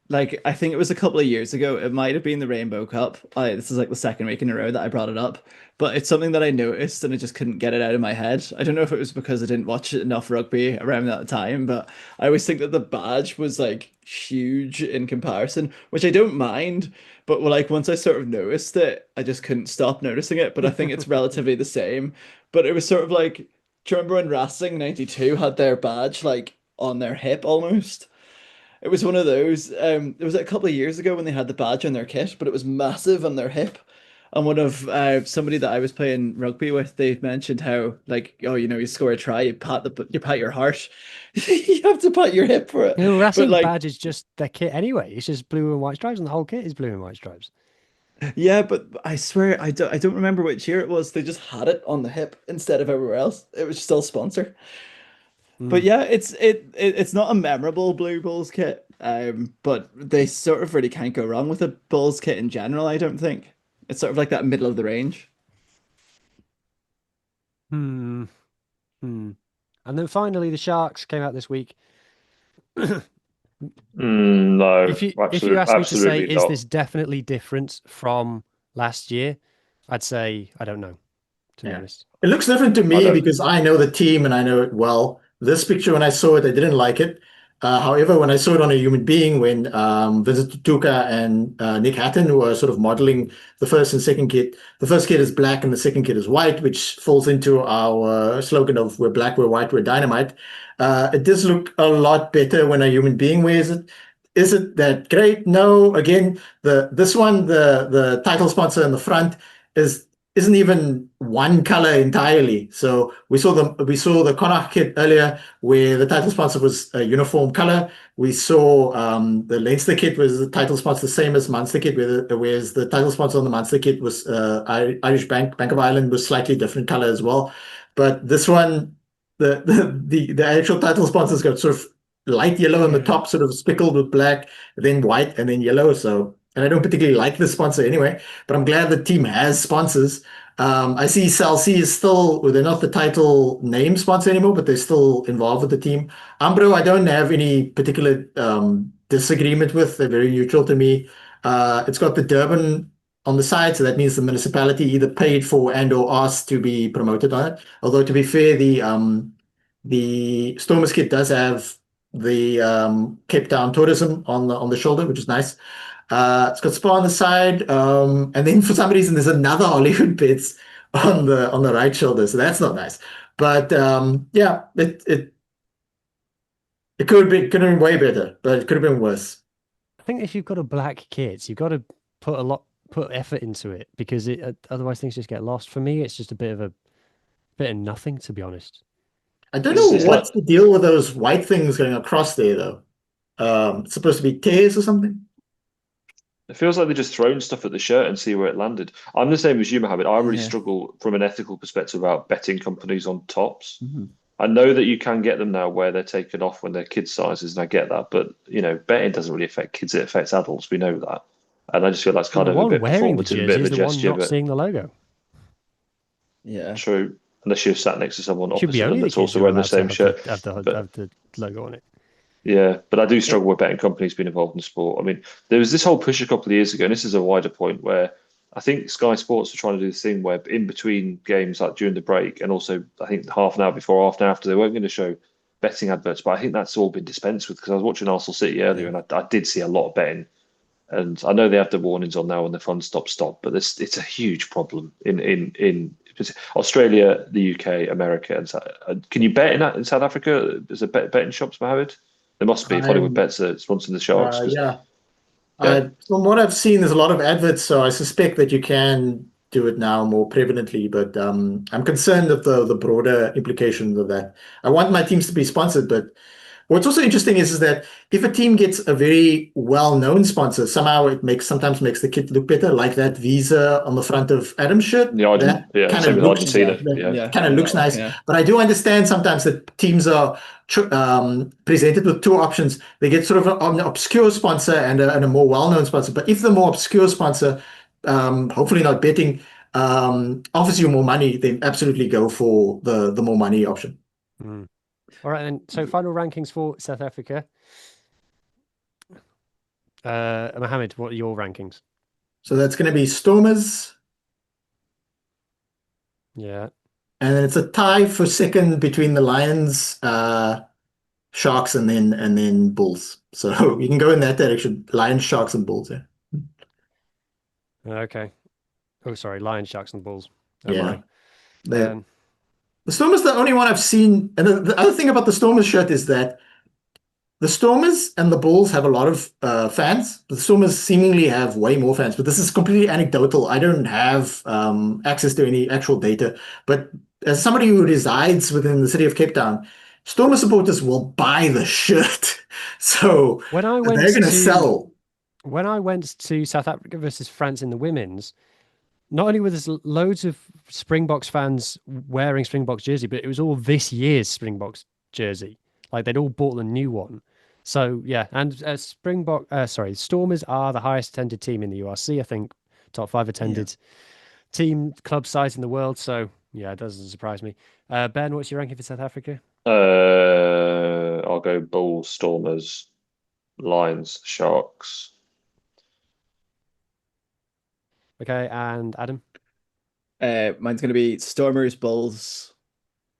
Like I think it was a couple of years ago, it might have been the Rainbow Cup. This is like the second week in a row that I brought it up, but it's something that I noticed and I just couldn't get it out of my head. I don't know if it was because I didn't watch enough rugby around that time, but I always think that the badge was like huge in comparison, which I don't mind. But like once I sort of noticed it, I just couldn't stop noticing it. But I think it's relatively the same. But it was sort of like, do you remember when Racing 92 had their badge like on their hip almost? It was one of those. It was a couple of years ago when they had the badge on their kit, but it was massive on their hip. And one of somebody that I was playing rugby with, they mentioned how like, oh, you score a try, you pat your heart, you have to pat your hip for it. Racing badge is just their kit anyway. It's just blue and white stripes, and the whole kit is blue and white stripes. Yeah, but I swear I don't remember which year it was. They just had it on the hip instead of everywhere else. It was still sponsor. But yeah, it's not a memorable Blue Bulls kit, but they sort of really can't go wrong with a Bulls kit in general, I don't think. It's sort of like that middle of the range. And then finally, the Sharks came out this week. No. If you ask me to say, is this definitely different from last year? I'd say, I don't know, to be honest. It looks different to me because I know the team and I know it well. This picture, when I saw it, I didn't like it. However, when I saw it on a human being, when Vincent Tutuka and Nick Hatton were sort of modeling the first and second kit, the first kit is black and the second kit is white, which falls into our slogan of we're black, we're white, we're dynamite. It does look a lot better when a human being wears it. Is it that great? No. Again, the title sponsor in the front is isn't even one color entirely. So we saw the Connacht kit earlier, where the title sponsor was a uniform color. We saw the Leinster kit was the title sponsor, the same as Munster kit, whereas the title sponsor on the Munster kit was Irish Bank of Ireland, was slightly different color as well. But this one, the actual title sponsor's got sort of light yellow on the top, sort of speckled with black, then white, and then yellow. So, and I don't particularly like the sponsor anyway, but I'm glad the team has sponsors. I see Cell C is still, well, they're not the title name sponsor anymore, but they're still involved with the team. Umbro, I don't have any particular disagreement with. They're very neutral to me. It's got the Durban on the side, so that means the municipality either paid for and or asked to be promoted on it. Although to be fair, the Stormers kit does have the Cape Town tourism on the shoulder, which is nice. It's got Spa on the side, and then for some reason there's another Hollywood bits on the right shoulder, so that's not nice. But yeah, it could have been way better, but it could have been worse. I think if you've got a black kit, you've got to put effort into it, because otherwise things just get lost. For me, it's just a bit of nothing, to be honest. I don't know what's the deal with those white things going across there, though. It's supposed to be tears or something. It feels like they're just throwing stuff at the shirt and see where it landed. I'm the same as you, Mohammed. I really struggle from an ethical perspective about betting companies on tops. Mm-hmm. I know that you can get them now where they're taken off when they're kid sizes, and I get that. But betting doesn't really affect kids; it affects adults. We know that, and I just feel that's kind of a bit performative, a bit of a gesture. Not seeing the logo. Yeah, true. Unless you're sat next to someone opposite them that's also wearing the same shirt, have the logo on it. Yeah, but I do struggle with betting companies being involved in sport. I mean, there was this whole push a couple of years ago, and this is a wider point, where I think Sky Sports were trying to do this thing where in between games, like during the break, and also I think half an hour before, half an hour after, they weren't going to show betting adverts. But I think that's all been dispensed with, because I was watching Arsenal City earlier, and I did see a lot of betting. And I know they have the warnings on now when the fun stop, but it's a huge problem in Australia, the UK, America, and can you bet in South Africa? Is there betting shops, Mohammed? There must be if Hollywood Bets are sponsoring the Sharks. Yeah. From what I've seen, there's a lot of adverts, so I suspect that you can do it now more prevalently. But I'm concerned of the broader implications of that. I want my teams to be sponsored, but what's also interesting is that if a team gets a very well-known sponsor, somehow sometimes makes the kit look better, like that Visa on the front of Adam's shirt. Argentina. Kind of looks nice. Yeah. But I do understand sometimes that teams are presented with two options. They get sort of an obscure sponsor and a more well-known sponsor. But if the more obscure sponsor, hopefully not betting, offers you more money, then absolutely go for the more money option. Mm. All right, then. So final rankings for South Africa. Mohammed, what are your rankings? So that's going to be Stormers. Yeah. And then it's a tie for second between the Lions, Sharks, and then Bulls. So you can go in that direction. Lions, Sharks, and Bulls. Yeah. Okay. Oh, sorry. Lions, Sharks, and Bulls. The Stormers, the only one I've seen, and the other thing about the Stormers shirt is that the Stormers and the Bulls have a lot of fans. The Stormers seemingly have way more fans, but this is completely anecdotal. I don't have access to any actual data. But as somebody who resides within the city of Cape Town, Stormers supporters will buy the shirt. So they're going to sell. When I went to South Africa versus France in the women's, not only were there loads of Springboks fans wearing Springboks jersey, but it was all this year's Springboks jersey. Like they'd all bought the new one. So yeah, and Stormers are the highest attended team in the URC. I think top 5 attended team club size in the world. So yeah, it doesn't surprise me. Ben, what's your ranking for South Africa? I'll go Bulls, Stormers, Lions, Sharks. Okay, and Adam? Mine's going to be Stormers, Bulls.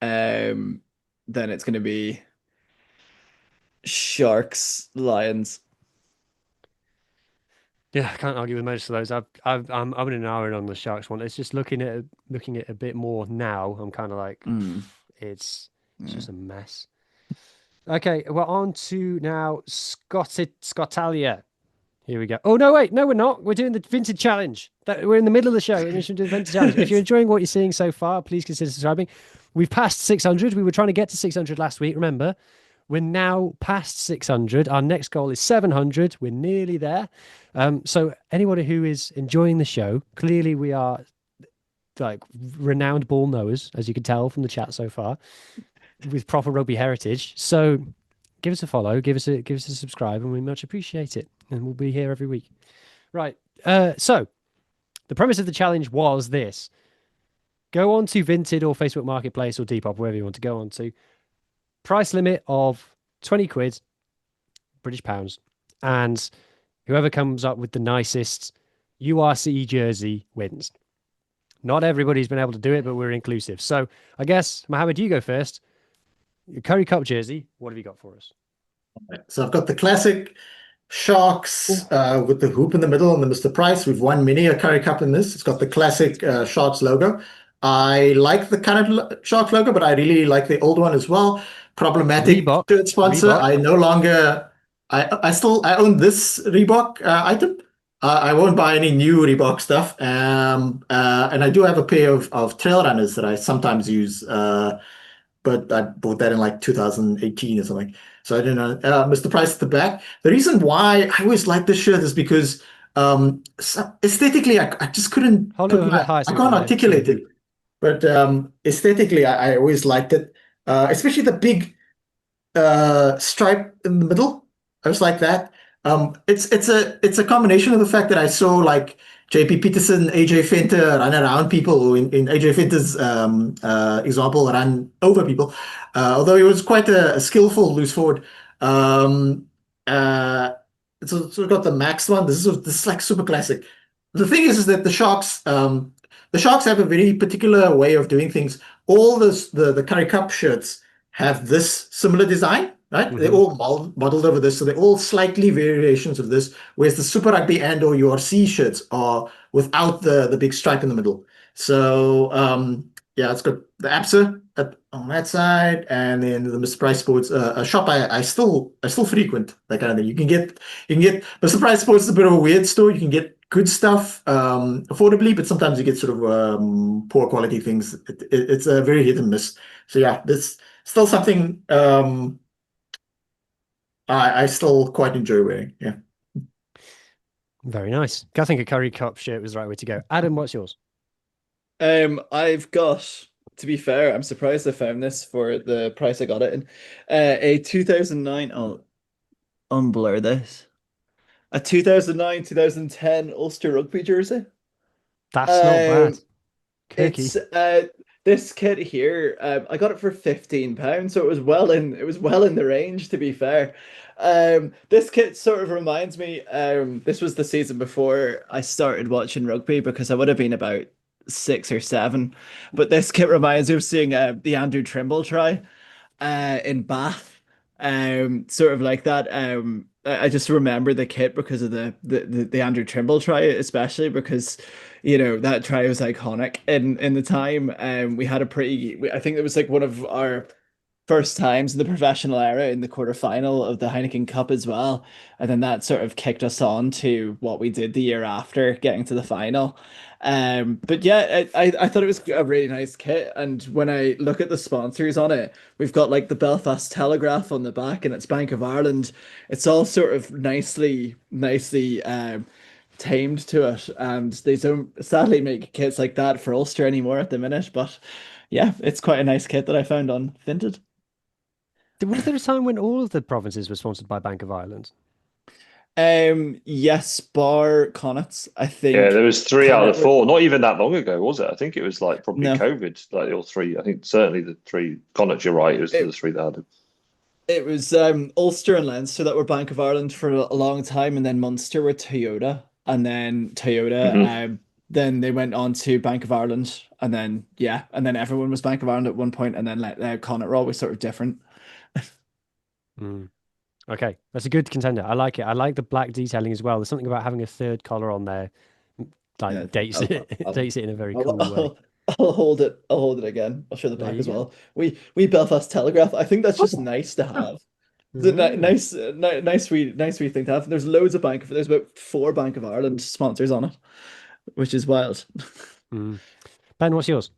Then it's going to be Sharks, Lions. Yeah, I can't argue with most of those. I'm in an hour on the Sharks one. It's just looking at it a bit more now. I'm kind of like, it's just a mess. Okay, we're on to now Scottalia. Here we go. Oh no, wait, no, we're not. We're doing the vintage challenge. We're in the middle of the show. We should do the vintage challenge. If you're enjoying what you're seeing so far, please consider subscribing. We've passed 600. We were trying to get to 600 last week. Remember, we're now past 600. Our next goal is 700. We're nearly there. So anybody who is enjoying the show, clearly we are like renowned ball knowers, as you can tell from the chat so far, with proper rugby heritage. So give us a follow, give us a subscribe, and we much appreciate it. And we'll be here every week. Right. So the premise of the challenge was this: go on to Vinted or Facebook Marketplace or Depop, wherever you want to go on to. Price limit of 20 quid, British pounds, and whoever comes up with the nicest URC jersey wins. Not everybody's been able to do it, but we're inclusive. So I guess, Mohammed, you go first. Your Curry Cup jersey, what have you got for us? So I've got the classic Sharks with the hoop in the middle and the Mr. Price. We've won many a Curry Cup in this. It's got the classic Sharks logo. I like the current Sharks logo, but I really like the old one as well. Problematic shirt sponsor. Reebok. I no longer. I own this Reebok item. I won't buy any new Reebok stuff. And I do have a pair of trail runners that I sometimes use. But I bought that in like 2018 or something. So I didn't know. Mr. Price at the back. The reason why I always like this shirt is because aesthetically, I just couldn't. I can't articulate it. But aesthetically, I always liked it, especially the big stripe in the middle. I just like that. It's a combination of the fact that I saw like JP Peterson, AJ Fenter run around people, in AJ Fenter's example, run over people. Although he was quite a skillful loose forward. So we've got the Max one. This is like super classic. The thing is that the Sharks have a very particular way of doing things. All the Curry Cup shirts have this similar design, right? Mm-hmm. They're all modeled over this, so they're all slightly variations of this, whereas the Super Rugby and or URC shirts are without the big stripe in the middle. So it's got the APSA on that side, and then the Mr. Price Sports, a shop I still frequent, that kind of thing. You can get Mr. Price Sports is a bit of a weird store. You can get good stuff affordably, but sometimes you get sort of poor quality things. It's a very hit and miss. So yeah, this still something I still quite enjoy wearing. Yeah. Very nice. I think a Curry Cup shirt was the right way to go. Adam, what's yours? I've got, to be fair, I'm surprised I found this for the price I got it in. A 2009, unblur this. A 2009-2010 Ulster rugby jersey. That's not bad. Cookie. It's this kit here. I got it for £15, so it was well in the range, to be fair. This kit sort of reminds me. This was the season before I started watching rugby, because I would have been about 6 or 7. But this kit reminds me of seeing the Andrew Trimble try in Bath. Sort of like that. I just remember the kit because of the Andrew Trimble try, especially because, you know, that try was iconic in the time. We had I think it was like one of our first times in the professional era in the quarterfinal of the Heineken Cup as well. And then that sort of kicked us on to what we did the year after, getting to the final. But yeah, I thought it was a really nice kit. And when I look at the sponsors on it, we've got like the Belfast Telegraph on the back, and it's Bank of Ireland. It's all sort of nicely tamed to it. And they don't sadly make kits like that for Ulster anymore at the minute. But yeah, it's quite a nice kit that I found on Vinted. Was there a time when all of the provinces were sponsored by Bank of Ireland? Yes, bar Connacht's, I think. Yeah, there was 3 out of 4. Not even that long ago, was it? I think it was like probably COVID, like all 3. I think certainly the 3. Connacht, you're right. It was the 3 that had it. It was Ulster and Leinster that were Bank of Ireland for a long time, and then Munster were Toyota, and then Toyota. Then they went on to Bank of Ireland, and then everyone was Bank of Ireland at one point, and then Connacht were always sort of different. Okay, that's a good contender. I like it. I like the black detailing as well. There's something about having a third collar on there, like dates it in a very cool way. I'll hold it again. I'll show the back as well. We Belfast Telegraph. I think that's just nice to have. It's a nice wee thing to have. There's loads of there's about 4 Bank of Ireland sponsors on it, which is wild. Mm. Ben, what's yours?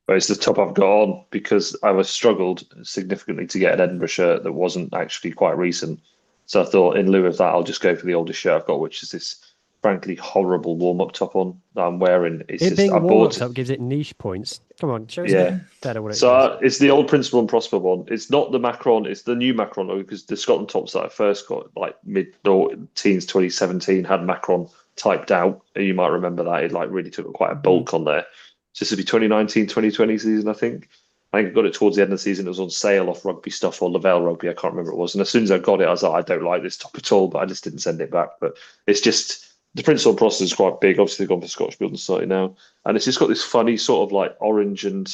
But it's the top I've got on because I was struggled significantly to get an Edinburgh shirt that wasn't actually quite recent. So I thought, in lieu of that, I'll just go for the oldest shirt I've got, which is this frankly horrible warm-up top on that I'm wearing. It's It just being I warm-up bought top gives it niche points. Come on, show us Yeah. a bit better what it So does. it's the old Principal and Prosper one. It's not the Macron, it's the new Macron logo because the Scotland tops that I first got, like mid-teens 2017, had Macron typed out. And you might remember that. It like really took quite a bulk on there. So this would be 2019, 2020 season, I think. I think I got it towards the end of the season. It was on sale off Rugby Stuff or Lavelle Rugby. I can't remember what it was. And as soon as I got it, I was like, I don't like this top at all, but I just didn't send it back. But it's just, the Principal and Prosper is quite big. Obviously, they've gone for Scottish Building Society now. And it's just got this funny sort of like orange and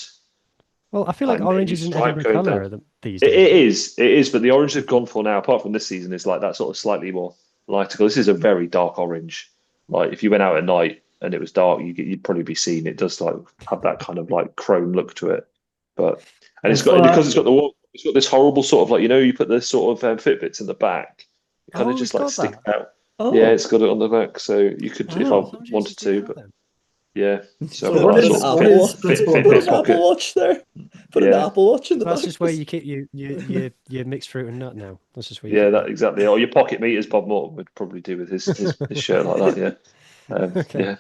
Well, I feel like orange is an stripe Edinburgh going colour down. these It days. it is, but the orange they've gone for now, apart from this season, is like that sort of slightly more lighter colour. This is a very dark orange. Like if you went out at night and it was dark, you'd probably be seen. It does like have that kind of like chrome look to it, but and it's got because it's got this horrible sort of like you put the sort of Fitbits in the back, it kind of just like sticks out. Oh, Yeah, it's got it on the back, so you could if I Oh. wanted to, but yeah. So So what that is- sort of what is fit Principal in Put my an Apple pocket. Watch there. Put an Yeah. Apple Watch in the That's back. just where you keep your mixed fruit and nut now. That's just where you Yeah, keep that exactly. Or your pocket meters, Bob Morton would probably do with his shirt like that. Yeah, Okay. yeah.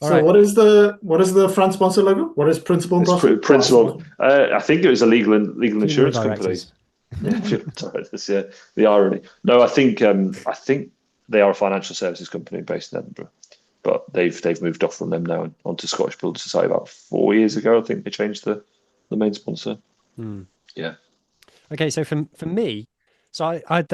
All So right. what is the front sponsor logo? What is Principal and It's Prosper? principal. I think it was a legal Funeral insurance company. directors. Yeah, funeral directors. Yeah, the irony. No, I think they are a financial services company based in Edinburgh, but they've moved off from them now and onto Scottish Building Society about 4 years ago. I think they changed the main sponsor. Yeah. Okay, so for me, so I've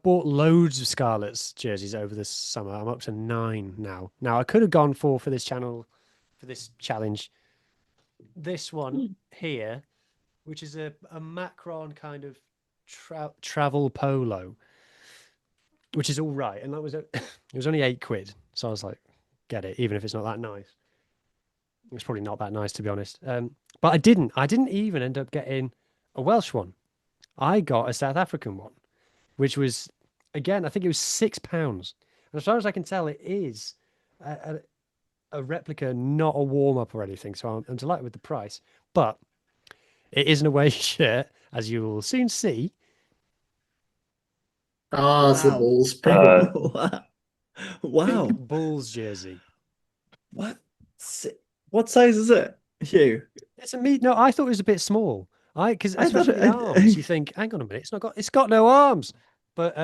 bought loads of Scarlets jerseys over this summer. I'm up to 9 now. Now I could have gone for this challenge, this one here, which is a Macron kind of travel polo, which is all right, and that was it was only £8, so I was like, get it, even if it's not that nice. It's probably not that nice to be honest. But I didn't even end up getting a Welsh one. I got a South African one, which was, again, I think it was £6. And as far as I can tell, it is a replica, not a warm up or anything. So I'm delighted with the price. But it is an away shirt, as you will soon see. Ah, it's the Wow. Bulls. Wow. Pink Bulls jersey. What size is it, Hugh? It's a No, I thought it was a bit small. Because I thought especially the arms, you think, hang on a minute, it's got no arms. But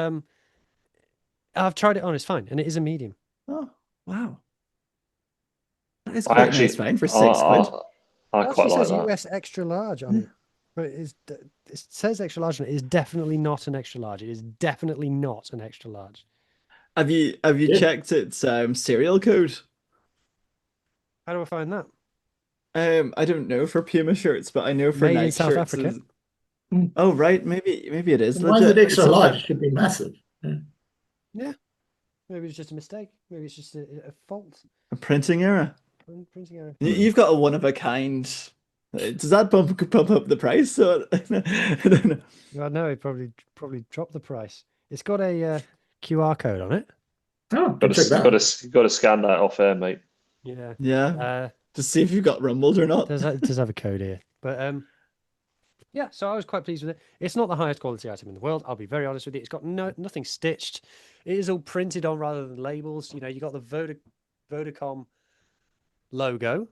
I've tried it on, it's fine, and it is a medium. Oh, wow. That is I quite actually, nice find for £6. I It quite actually like says that. US extra large on it. But it says extra large on it. It is definitely not an extra large. It is definitely not an extra large. Have you Yeah. checked its serial code? How do I find that? I don't know for Puma shirts, but I know for Made in Nike South shirts. Africa? Oh, right. Maybe it is Why is legit. it extra It's large? It should be massive. Yeah. Maybe it's just a mistake. Maybe it's just a fault. a printing error. Printing error. You've got a one of a kind. Does that bump up the price? Or I don't know. Well, no, it probably dropped the price. It's got a QR code on it. Oh, Got check that. to scan that off air, mate. Yeah. Yeah. To see if you got rumbled or not. It does have a code here. But yeah, so I was quite pleased with it. It's not the highest quality item in the world, I'll be very honest with you. It's got nothing stitched. It is all printed on rather than labels. You got the Vodacom logo.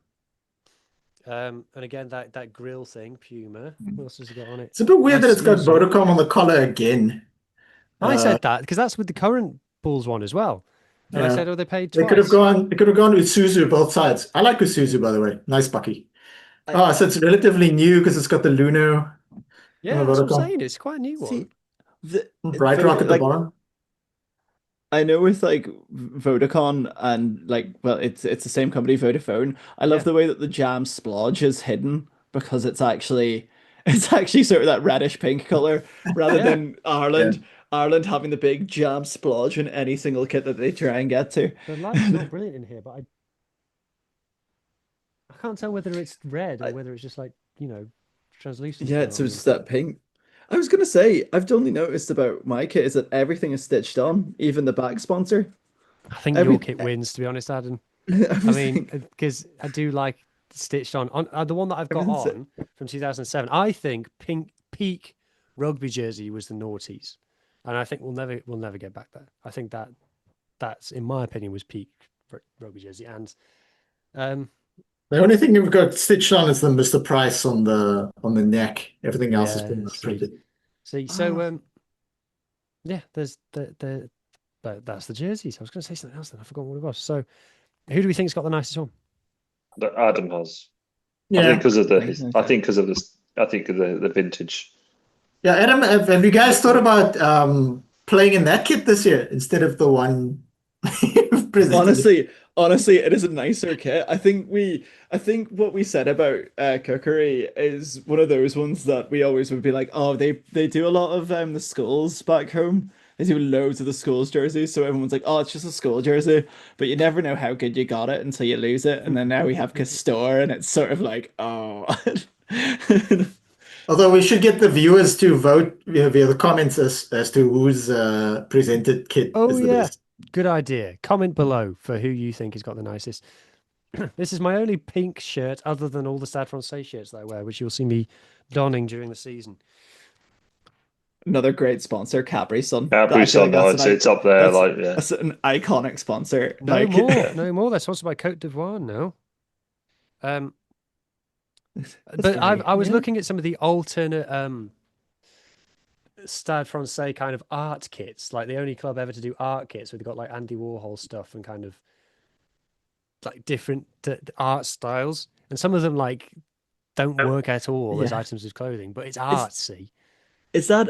And again, that grill thing, Puma. What else has it got on it? It's a bit weird that it's got Isuzu. Vodacom on the collar again. I said that because that's with the current Bulls one as well. And I Yeah. said, oh, they paid They twice. could have gone with Isuzu both sides. I like Isuzu, by the way. Nice Bucky. So it's relatively new because it's got the Luno. Yeah, that's what I'm saying. It's quite a new one. Bright Rock at the bottom. I know with like Vodacom and it's the same company, Vodafone. I love the way that the jam splodge is hidden because it's actually sort of that reddish pink color rather than Ireland. Ireland having the big jam splodge in any single kit that they try and get to. The light's not brilliant in here, but I can't tell whether it's red or whether it's just like translucent. Yeah, so it's that pink. I was gonna say, I've only noticed about my kit is that everything is stitched on, even the back sponsor. I think Every your kit wins, to be honest, Adam. I mean, everything, because I do like stitched on the one that I've got everything's on from 2007. I think pink peak rugby jersey was the noughties, and I think we'll never get back there. I think that's in my opinion was peak rugby jersey, and um The only thing we've got stitched on is the Mr. Price on the neck. Everything else is yeah, pretty much printed. see, so yeah, there's but that's the jerseys. I was going to say something else, then I forgot what it was. So, who do we think's got the nicest one? That Adam has. I Yeah. think because of Okay. I think because of this. I think of the vintage. Yeah, Adam, have you guys thought about playing in that kit this year instead of the one you've presented? Honestly, it is a nicer kit. I think what we said about cookery is one of those ones that we always would be like, oh, they do a lot of the schools back home. They do loads of the schools jerseys, so everyone's like, oh, it's just a school jersey, but you never know how good you got it until you lose it. And then now we have Castore, and it's sort of like, oh. Although we should get the viewers to vote via the comments as to whose presented kit Oh is the yeah, best. good idea. Comment below for who you think has got the nicest. This is my only pink shirt, other than all the Stade Francais shirts that I wear, which you'll see me donning during the season. Another great sponsor, Capri Sun. Capri I feel like Sun, that's it's up there. Like, yeah. that's an iconic sponsor. No Like, more, no more. They're sponsored by Cote d'Ivoire now. Um, but I was looking at some of the alternate Stade Francais kind of art kits, like the only club ever to do art kits, where they've got like Andy Warhol stuff and kind of like different art styles, and some of them like don't work at all as Yeah. items of clothing, but it's artsy. Is that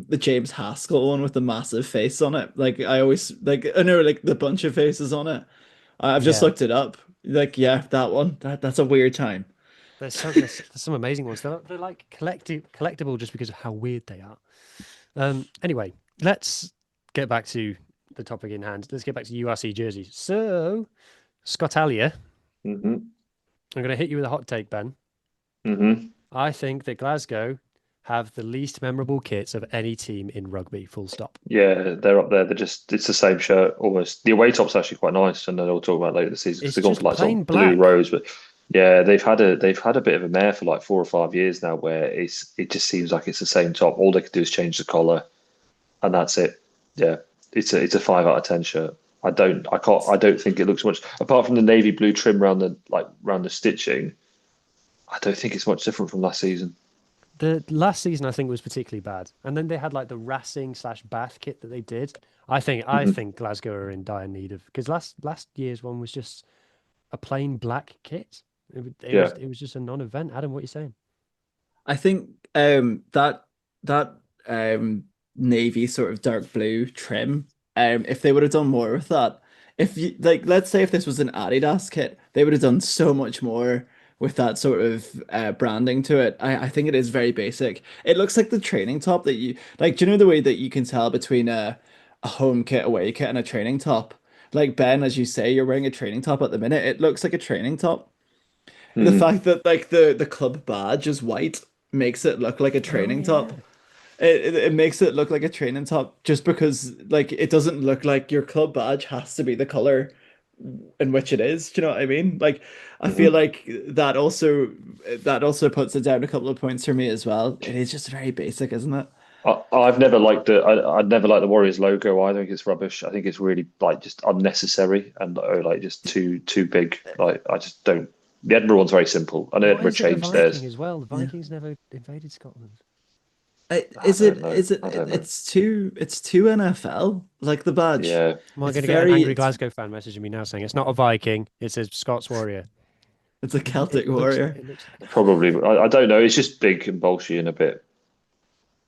the James Haskell one with the massive face on it? Like I always like I know like the bunch of faces on it. I've just Yeah. looked it up. Like yeah, that one. That's a weird time. There's some amazing ones. They're like collectible just because of how weird they are. Anyway, let's get back to the topic in hand. Let's get back to URC jerseys. So, Scott Allier, hmm I'm going to hit you with a hot take, Ben. hmm I think that Glasgow have the least memorable kits of any team in rugby, full stop. Yeah, they're up there. It's the same shirt almost. The away top's actually quite nice, and then we'll talk about later this season because It's they've gone just for like plain sort of blue black. rose. But yeah, they've had a bit of a mare for like 4 or 5 years now, where it just seems like it's the same top. All they could do is change the collar, and that's it. Yeah, it's a 5 out of 10 shirt. I don't think it looks much apart from the navy blue trim around the stitching. I don't think it's much different from last season. The last season, I think, was particularly bad, and then they had like the Racing/Bath kit that they did. I think Glasgow are in dire need of, because last year's one was just a plain black kit. It was just a non-event. Adam, what are you saying? I think that navy sort of dark blue trim, if they would have done more with that, if you like let's say if this was an Adidas kit, they would have done so much more with that sort of branding to it. I think it is very basic. It looks like the training top that you like, do you know the way that you can tell between a home kit, away kit, and a training top? Like Ben, as you say, you're wearing a training top at the minute. It looks like a training top. The fact that like the club badge is white makes it look like a training top. It makes it look like a training top just because like it doesn't look like your club badge has to be the color in which it is. Do you know what I mean? Like I feel like that also puts it down a couple of points for me as well. It is just very basic, isn't it? I've never liked I'd never liked the Warriors logo. I think it's rubbish. I think it's really like just unnecessary and like just too big. Like I just don't. The Edinburgh one's very simple. I know Why Edinburgh is it a changed Viking theirs. as well? The Vikings never invaded Scotland. Is don't it know. is it I don't know. it's too NFL like the badge. Yeah, Am I It's going to get an very angry Glasgow fan messaging me now saying it's not a Viking, it's a Scots warrior? it's a Celtic It looks- warrior. it looks like probably. I don't know. It's just big and bulky and a bit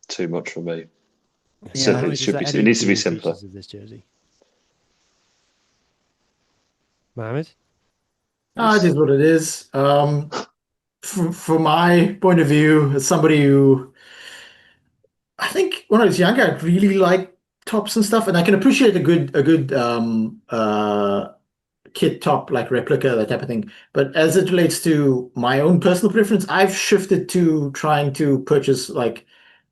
too much for me. Yeah. Mohammed, It is should there be. any It needs to be appealing simpler. features of this jersey? Mohammed? It is what it is. From my point of view, as somebody who I think when I was younger, I really liked tops and stuff, and I can appreciate a good kit top like replica, that type of thing. But as it relates to my own personal preference, I've shifted to trying to purchase like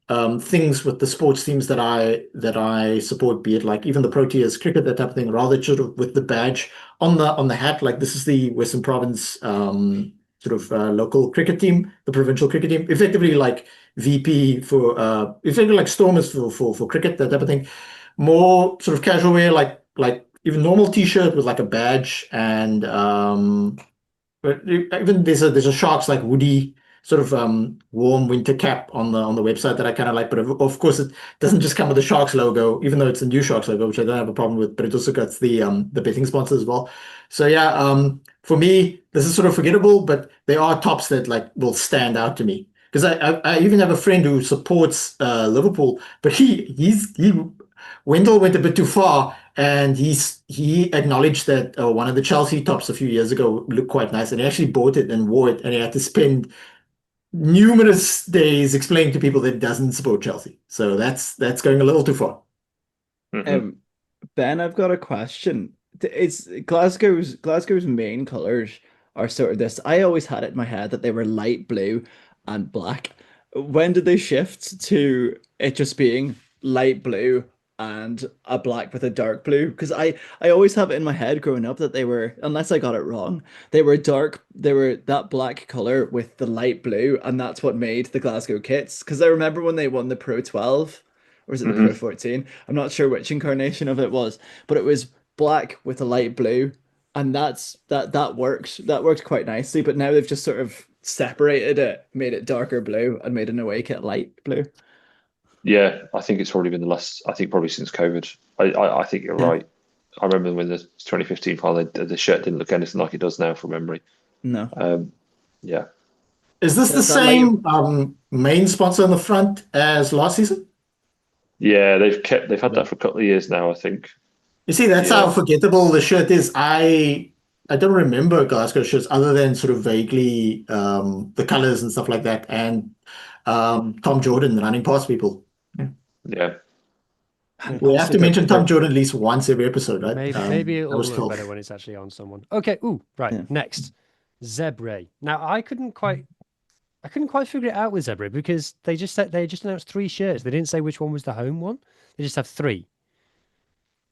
things with the sports teams that I support, be it like even the Proteas, cricket, that type of thing, rather sort of with the badge on the hat. Like this is the Western Province sort of local cricket team, the provincial cricket team, effectively like VP for effectively like Stormers for cricket, that type of thing. More sort of casual wear, like even normal t-shirt with like a badge and but even there's a Sharks like Woody sort of warm winter cap on the website that I kind of like, but of course it doesn't just come with the Sharks logo, even though it's a new Sharks logo, which I don't have a problem with, but it also got the betting sponsor as well. So yeah, for me this is sort of forgettable, but there are tops that like will stand out to me because I even have a friend who supports Liverpool, but he Wendell went a bit too far, and he acknowledged that one of the Chelsea tops a few years ago looked quite nice, and he actually bought it and wore it, and he had to spend numerous days explaining to people that it doesn't support Chelsea. So that's going a little too far. Ben, I've got a question. It's Glasgow's main colors are sort of this. I always had it in my head that they were light blue and black. When did they shift to it just being light blue and a black with a dark blue? Because I always have it in my head growing up that they were, unless I got it wrong, they were dark. They were that black color with the light blue, and that's what made the Glasgow kits. Because I remember when they won the Pro 12, or was it the Pro 14? I'm not sure which incarnation of it was, but it was black with a light blue, and that works. That worked quite nicely. But now they've just sort of separated it, made it darker blue, and made an away kit light blue. Yeah, I think it's probably been the last. I think probably since COVID. I think you're right. I remember when the 2015 final, the shirt didn't look anything like it does now, from memory. No. Yeah. Is this the same main sponsor on the front as last season? Yeah, they've had that for a couple of years now, I think. You see, that's how forgettable the shirt is. I don't remember Glasgow shirts other than sort of vaguely the colors and stuff like that, and Tom Jordan running past people. Yeah. We have to mention Tom Jordan at least once every episode, right? Maybe it'll look better when it's actually on someone. Okay. Next, Zebre. Now I couldn't quite figure it out with Zebre because they just announced 3 shirts. They didn't say which one was the home one. They just have 3.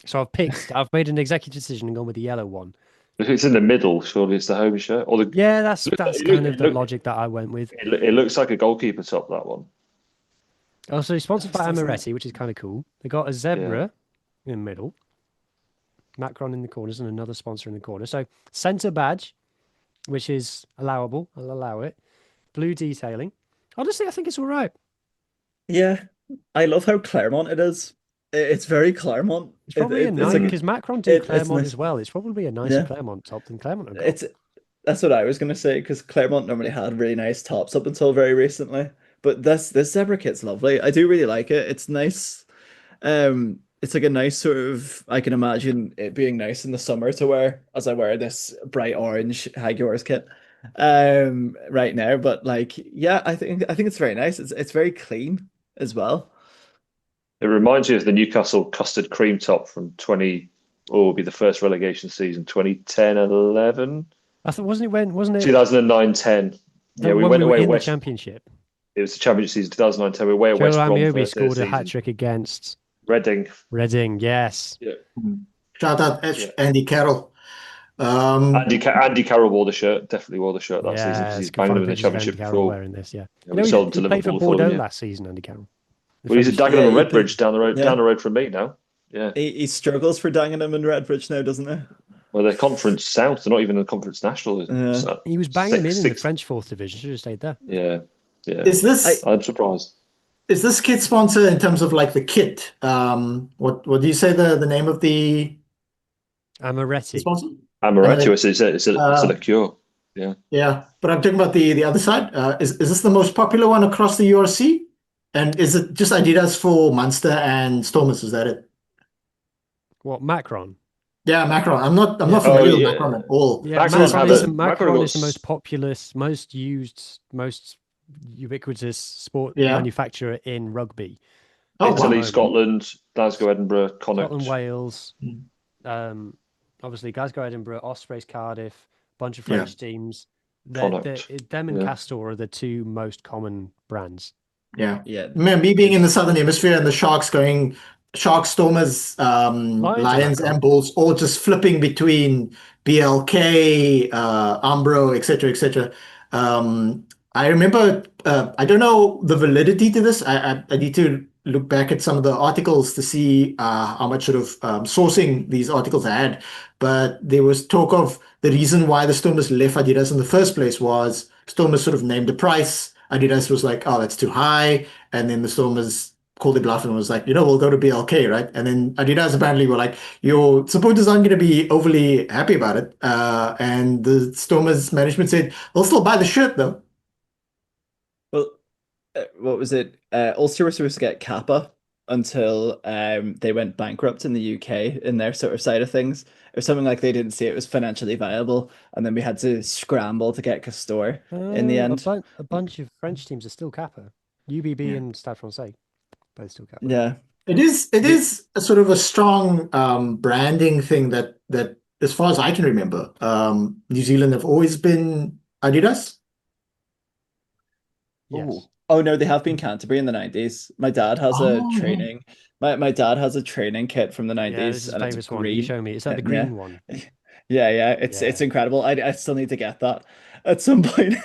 So I've made an executive decision and gone with the yellow one. If it's in the middle, surely it's the home shirt. That's kind of the logic that I went with. It looks like a goalkeeper top, that one. Also, sponsored by Amaretti, which is kind of cool. They got a zebra in the middle, Macron in the corners, and another sponsor in the corner. So center badge, which is allowable. I'll allow it. Blue detailing. Honestly, I think it's all right. Yeah, I love how Claremont it is. It's very Claremont. It's probably a nice because Macron did Claremont as well. It's probably a nicer Claremont top than Claremont. That's what I was going to say because Claremont normally had really nice tops up until very recently. But this zebra kit's lovely. I do really like it. It's nice. It's like a nice sort of. I can imagine it being nice in the summer to wear as I wear this bright orange URC kit right now. But like, yeah, I think it's very nice. It's very clean as well. It reminds me of the Newcastle custard cream top from will be the first relegation season, 2010-11. I thought wasn't it 2009-10? Yeah, we went away in west. The championship. It was the championship season 2009-10. We were away at West Brom. Amiobi scored a hat trick against Reading. Yes. Yeah. Shout out Andy Carroll. Andy Carroll wore the shirt. Definitely wore the shirt that season because he's banged them in the championship before. Wearing this, he sold to played Liverpool for Bordeaux last season. Andy Carroll. Well, he's at Dagenham and Redbridge down the road from me now. Yeah, he struggles for Dagenham and Redbridge now, doesn't he? Well, they're Conference South. They're not even in the Conference National. So he was banging in the French 4th division. Should have stayed there. Yeah. Is this? I'm surprised. Is this kit sponsor in terms of like the kit? What do you say the name of the Amaretti sponsor? Amaretti. It's a liqueur. Yeah. Yeah, but I'm talking about the other side. Is this the most popular one across the URC? And is it just Adidas for Munster and Stormers? Is that it? What, Macron? Yeah, Macron. I'm not familiar with Macron at all. Yeah, Macron is the most populous, most used, most ubiquitous sport manufacturer in rugby. Italy, Scotland, Glasgow, Edinburgh, Connacht. Scotland, Wales. Obviously Glasgow, Edinburgh, Ospreys, Cardiff, bunch of French teams. Them and Castor are the 2 most common brands. Yeah. Yeah. Man, me being in the southern hemisphere and the Sharks going Sharks, Stormers, Lions are Lions, cool. and Bulls all just flipping between BLK, Umbro, etc., etc. I remember. I don't know the validity to this. I need to look back at some of the articles to see how much sort of sourcing these articles had. But there was talk of the reason why the Stormers left Adidas in the first place was Stormers sort of named a price. Adidas was like, "Oh, that's too high," and then the Stormers called it bluff and was like, we'll go to BLK, right? And then Adidas apparently were like, your supporters aren't going to be overly happy about it. And the Stormers management said, they'll still buy the shirt though. Well, what was it? Ulster were supposed to get Kappa until they went bankrupt in the UK in their sort of side of things. It was something like they didn't see it was financially viable, and then we had to scramble to get Castore in the end. A bunch of French teams are still Kappa. UBB Yeah. and Stade Francais, both still Kappa. Yeah. It is a sort of a strong branding thing that as far as I can remember, New Zealand have always been Adidas. Yes. Oh no, they have been Canterbury in the 90s. My dad has a Oh, training. My dad has a training kit from the Yeah, 90s, this is a and it's famous one. You green. show me. Is that the Yeah. green one? Yeah, it's Yeah. incredible. I still need to get that at some point.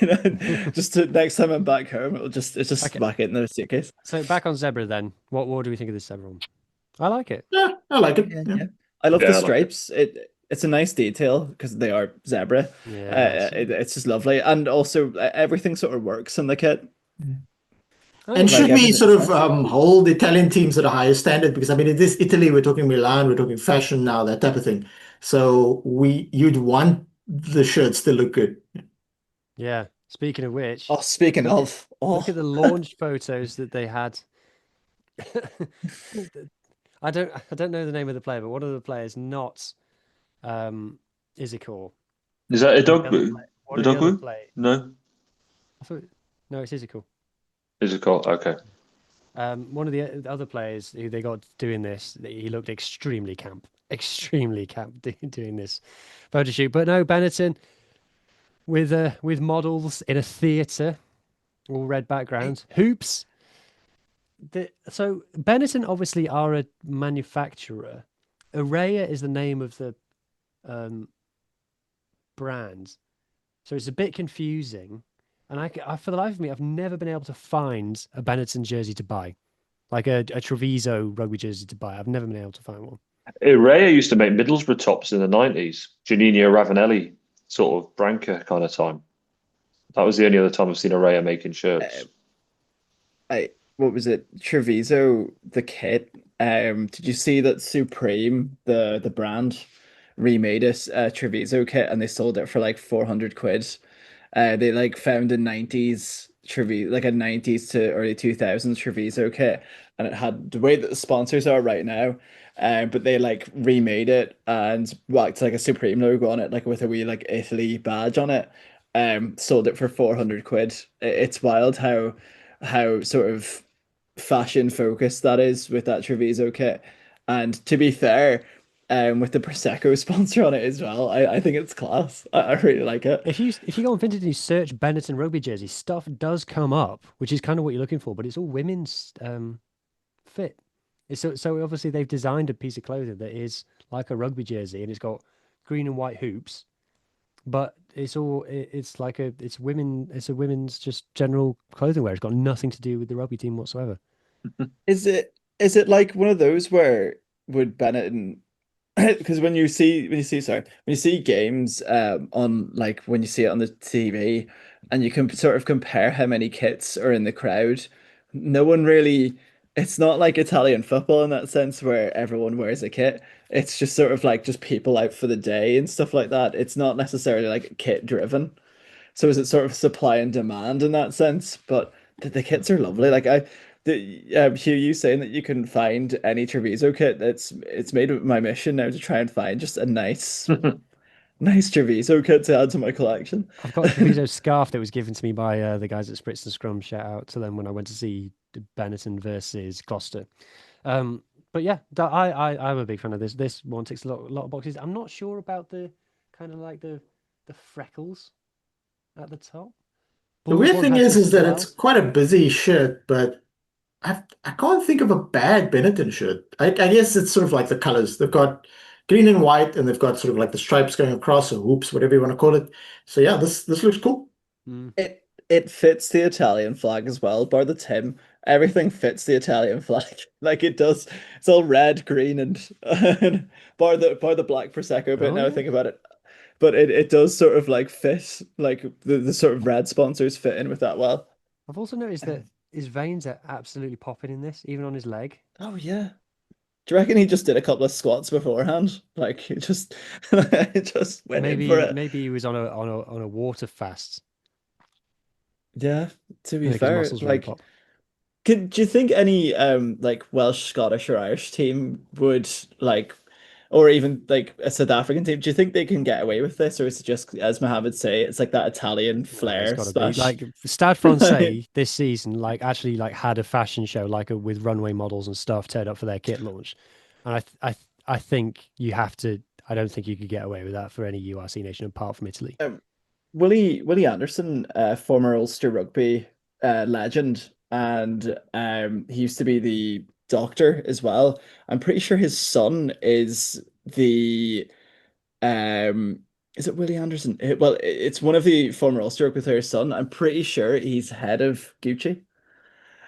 Just to next time I'm back home, it's just Okay. back in the suitcase. So back on zebra then. What do we think of this zebra one? I like it. yeah, I like it. Yeah. I love Yeah, the I like it. stripes. It's a nice detail because they are zebra. Yeah. It's just lovely, and also everything sort of works in the kit. And Like should we everything. sort of hold Italian teams at a higher standard? Because I mean, it is Italy, we're talking Milan, we're talking fashion now, that type of thing. So you'd want the shirts to look good. Yeah. Speaking of which, Oh, speaking of, look at the launch photos that they had. I don't know the name of the player, but one of the players not Izikor. Is that a dog? One of the other players. No, No, it's Izikor. is it called? Okay. One of the other players who they got doing this, he looked extremely camp doing this photo shoot. But no, Benetton with models in a theatre, all red backgrounds, hoops. So Benetton obviously are a manufacturer. Araya is the name of the brand, so it's a bit confusing. And I, for the life of me, I've never been able to find a Benetton jersey to buy, like a Treviso rugby jersey to buy. I've never been able to find one. Raya used to make Middlesbrough tops in the 90s. Janino Ravanelli, sort of Branca kind of time. That was the only other time I've seen Raya making shirts. What was it? Treviso, the kit. Did you see that Supreme, the brand, remade a Treviso kit and they sold it for like 400 quid? They like found a 90s Treviso, like a 90s to early 2000s Treviso kit, and it had the way that the sponsors are right now. But they like remade it and whacked like a Supreme logo on it, like with a wee like Italy badge on it. Sold it for 400 quid. It's wild how sort of fashion focused that is with that Treviso kit. And to be fair, with the Prosecco sponsor on it as well, I think it's class. I really like it. If you go on Vinted and you search Benetton rugby jersey, stuff does come up, which is kind of what you're looking for, but it's all women's fit. So obviously they've designed a piece of clothing that is like a rugby jersey and it's got green and white hoops, but it's a women's just general clothing wear. It's got nothing to do with the rugby team whatsoever. Is it like one of those where would Benetton because when you see games on like when you see it on the TV and you can sort of compare how many kits are in the crowd, no one really it's not like Italian football in that sense where everyone wears a kit. It's just sort of like just people out for the day and stuff like that. It's not necessarily like kit driven. So is it sort of supply and demand in that sense? But the kits are lovely. Like Hugh, you saying that you can find any Treviso kit, it's made it my mission now to try and find just a nice Treviso kit to add to my collection. I've got a Treviso scarf that was given to me by the guys at Spritz and Scrum. Shout out to them when I went to see Benetton versus Gloucester. But yeah, I'm a big fan of this. This one ticks a lot of boxes. I'm not sure about the kind of like the freckles at the top. The Bulls weird one thing had is, this is as that well. it's quite a busy shirt, but I can't think of a bad Benetton shirt. I guess it's sort of like the colors. They've got green and white, and they've got sort of like the stripes going across, or hoops, whatever you want to call it. So yeah, this looks cool. It fits the Italian flag as well, bar the Tim. Everything fits the Italian flag. Like it does. It's all red, green, and bar the black Prosecco bit Oh, now I yeah. think about it. But it does sort of like fit, like the sort of red sponsors fit in with that well. I've also noticed that his veins are absolutely popping in this, even on his leg. Oh yeah. Do you reckon he just did a couple of squats beforehand? Like he just just went in for it. Maybe he was on a water fast. Yeah, to be Make his fair, muscles really like pop. do you think any like Welsh, Scottish, or Irish team would like, or even like a South African team, do you think they can get away with this, or is it just, as Mohammed say, it's like that Italian No, it's flair got to be slash? like Stade Francais this season, like actually like had a fashion show with runway models and stuff turned up for their kit launch, and I think you have to. I don't think you could get away with that for any URC nation apart from Italy. Willie Anderson, former Ulster rugby legend, and he used to be the doctor as well. I'm pretty sure his son is the is it Willie Anderson? Well, it's one of the former Ulster rugby players' son. I'm pretty sure he's head of Gucci.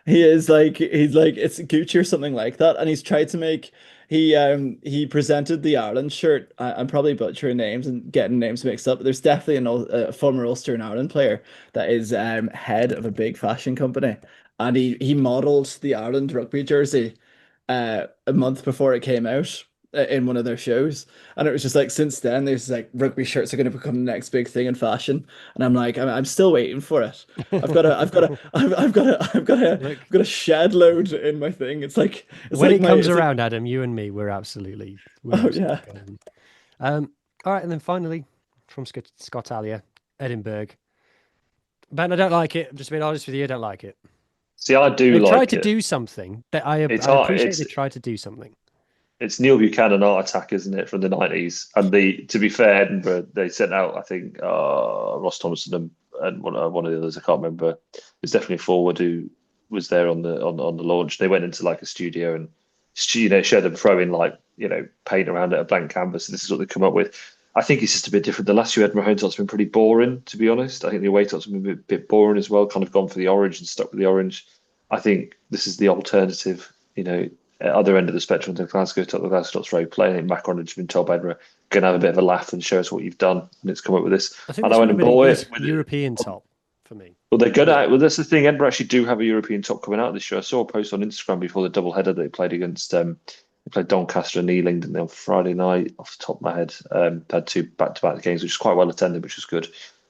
He's like it's Gucci or something like that, and he's tried to make he presented the Ireland shirt. I'm probably butchering names and getting names mixed up, but there's definitely a former Ulster and Ireland player that is head of a big fashion company, and he modeled the Ireland rugby jersey a month before it came out in one of their shows, and it was just like since then there's like rugby shirts are going to become the next big thing in fashion, and I'm like I'm still waiting for it. Look, I've got a shed load in my thing. It's when like it comes it's like around, Adam, you and me, we're oh absolutely yeah. going. All right, and then finally from Scottalia, Edinburgh. Ben, I don't like it. I'm just being honest with you, I don't like it. See, I do They've tried like to it. do something that I It's hard. appreciate. They tried to do something. It's Neil Buchanan Art Attack, isn't it, from the 90s? And to be fair, Edinburgh, they sent out, I think, Ross Thompson and one of the others, I can't remember. There's definitely a forward who was there on the launch. They went into like a studio and showed them throwing like paint around at a blank canvas. And this is what they come up with. I think it's just a bit different. The last few Edinburgh home tops have been pretty boring, to be honest. I think the away tops have been a bit boring as well. Kind of gone for the orange and stuck with the orange. I think this is the alternative. Other end of the spectrum to Glasgow top. The Glasgow top's very plain. I think Macron had just been told by Edinburgh, going to have a bit of a laugh and show us what you've done. And it's come up with this. I think And this I would went have and been a bought good it. European top for me. Well, they're going to. Well, that's the thing. Edinburgh actually do have a European top coming out this year. I saw a post on Instagram before the double header they played against. They played Doncaster and Ealing, didn't they, on Friday night? Off the top of my head, had two back-to-back games, which is quite well attended, which was good.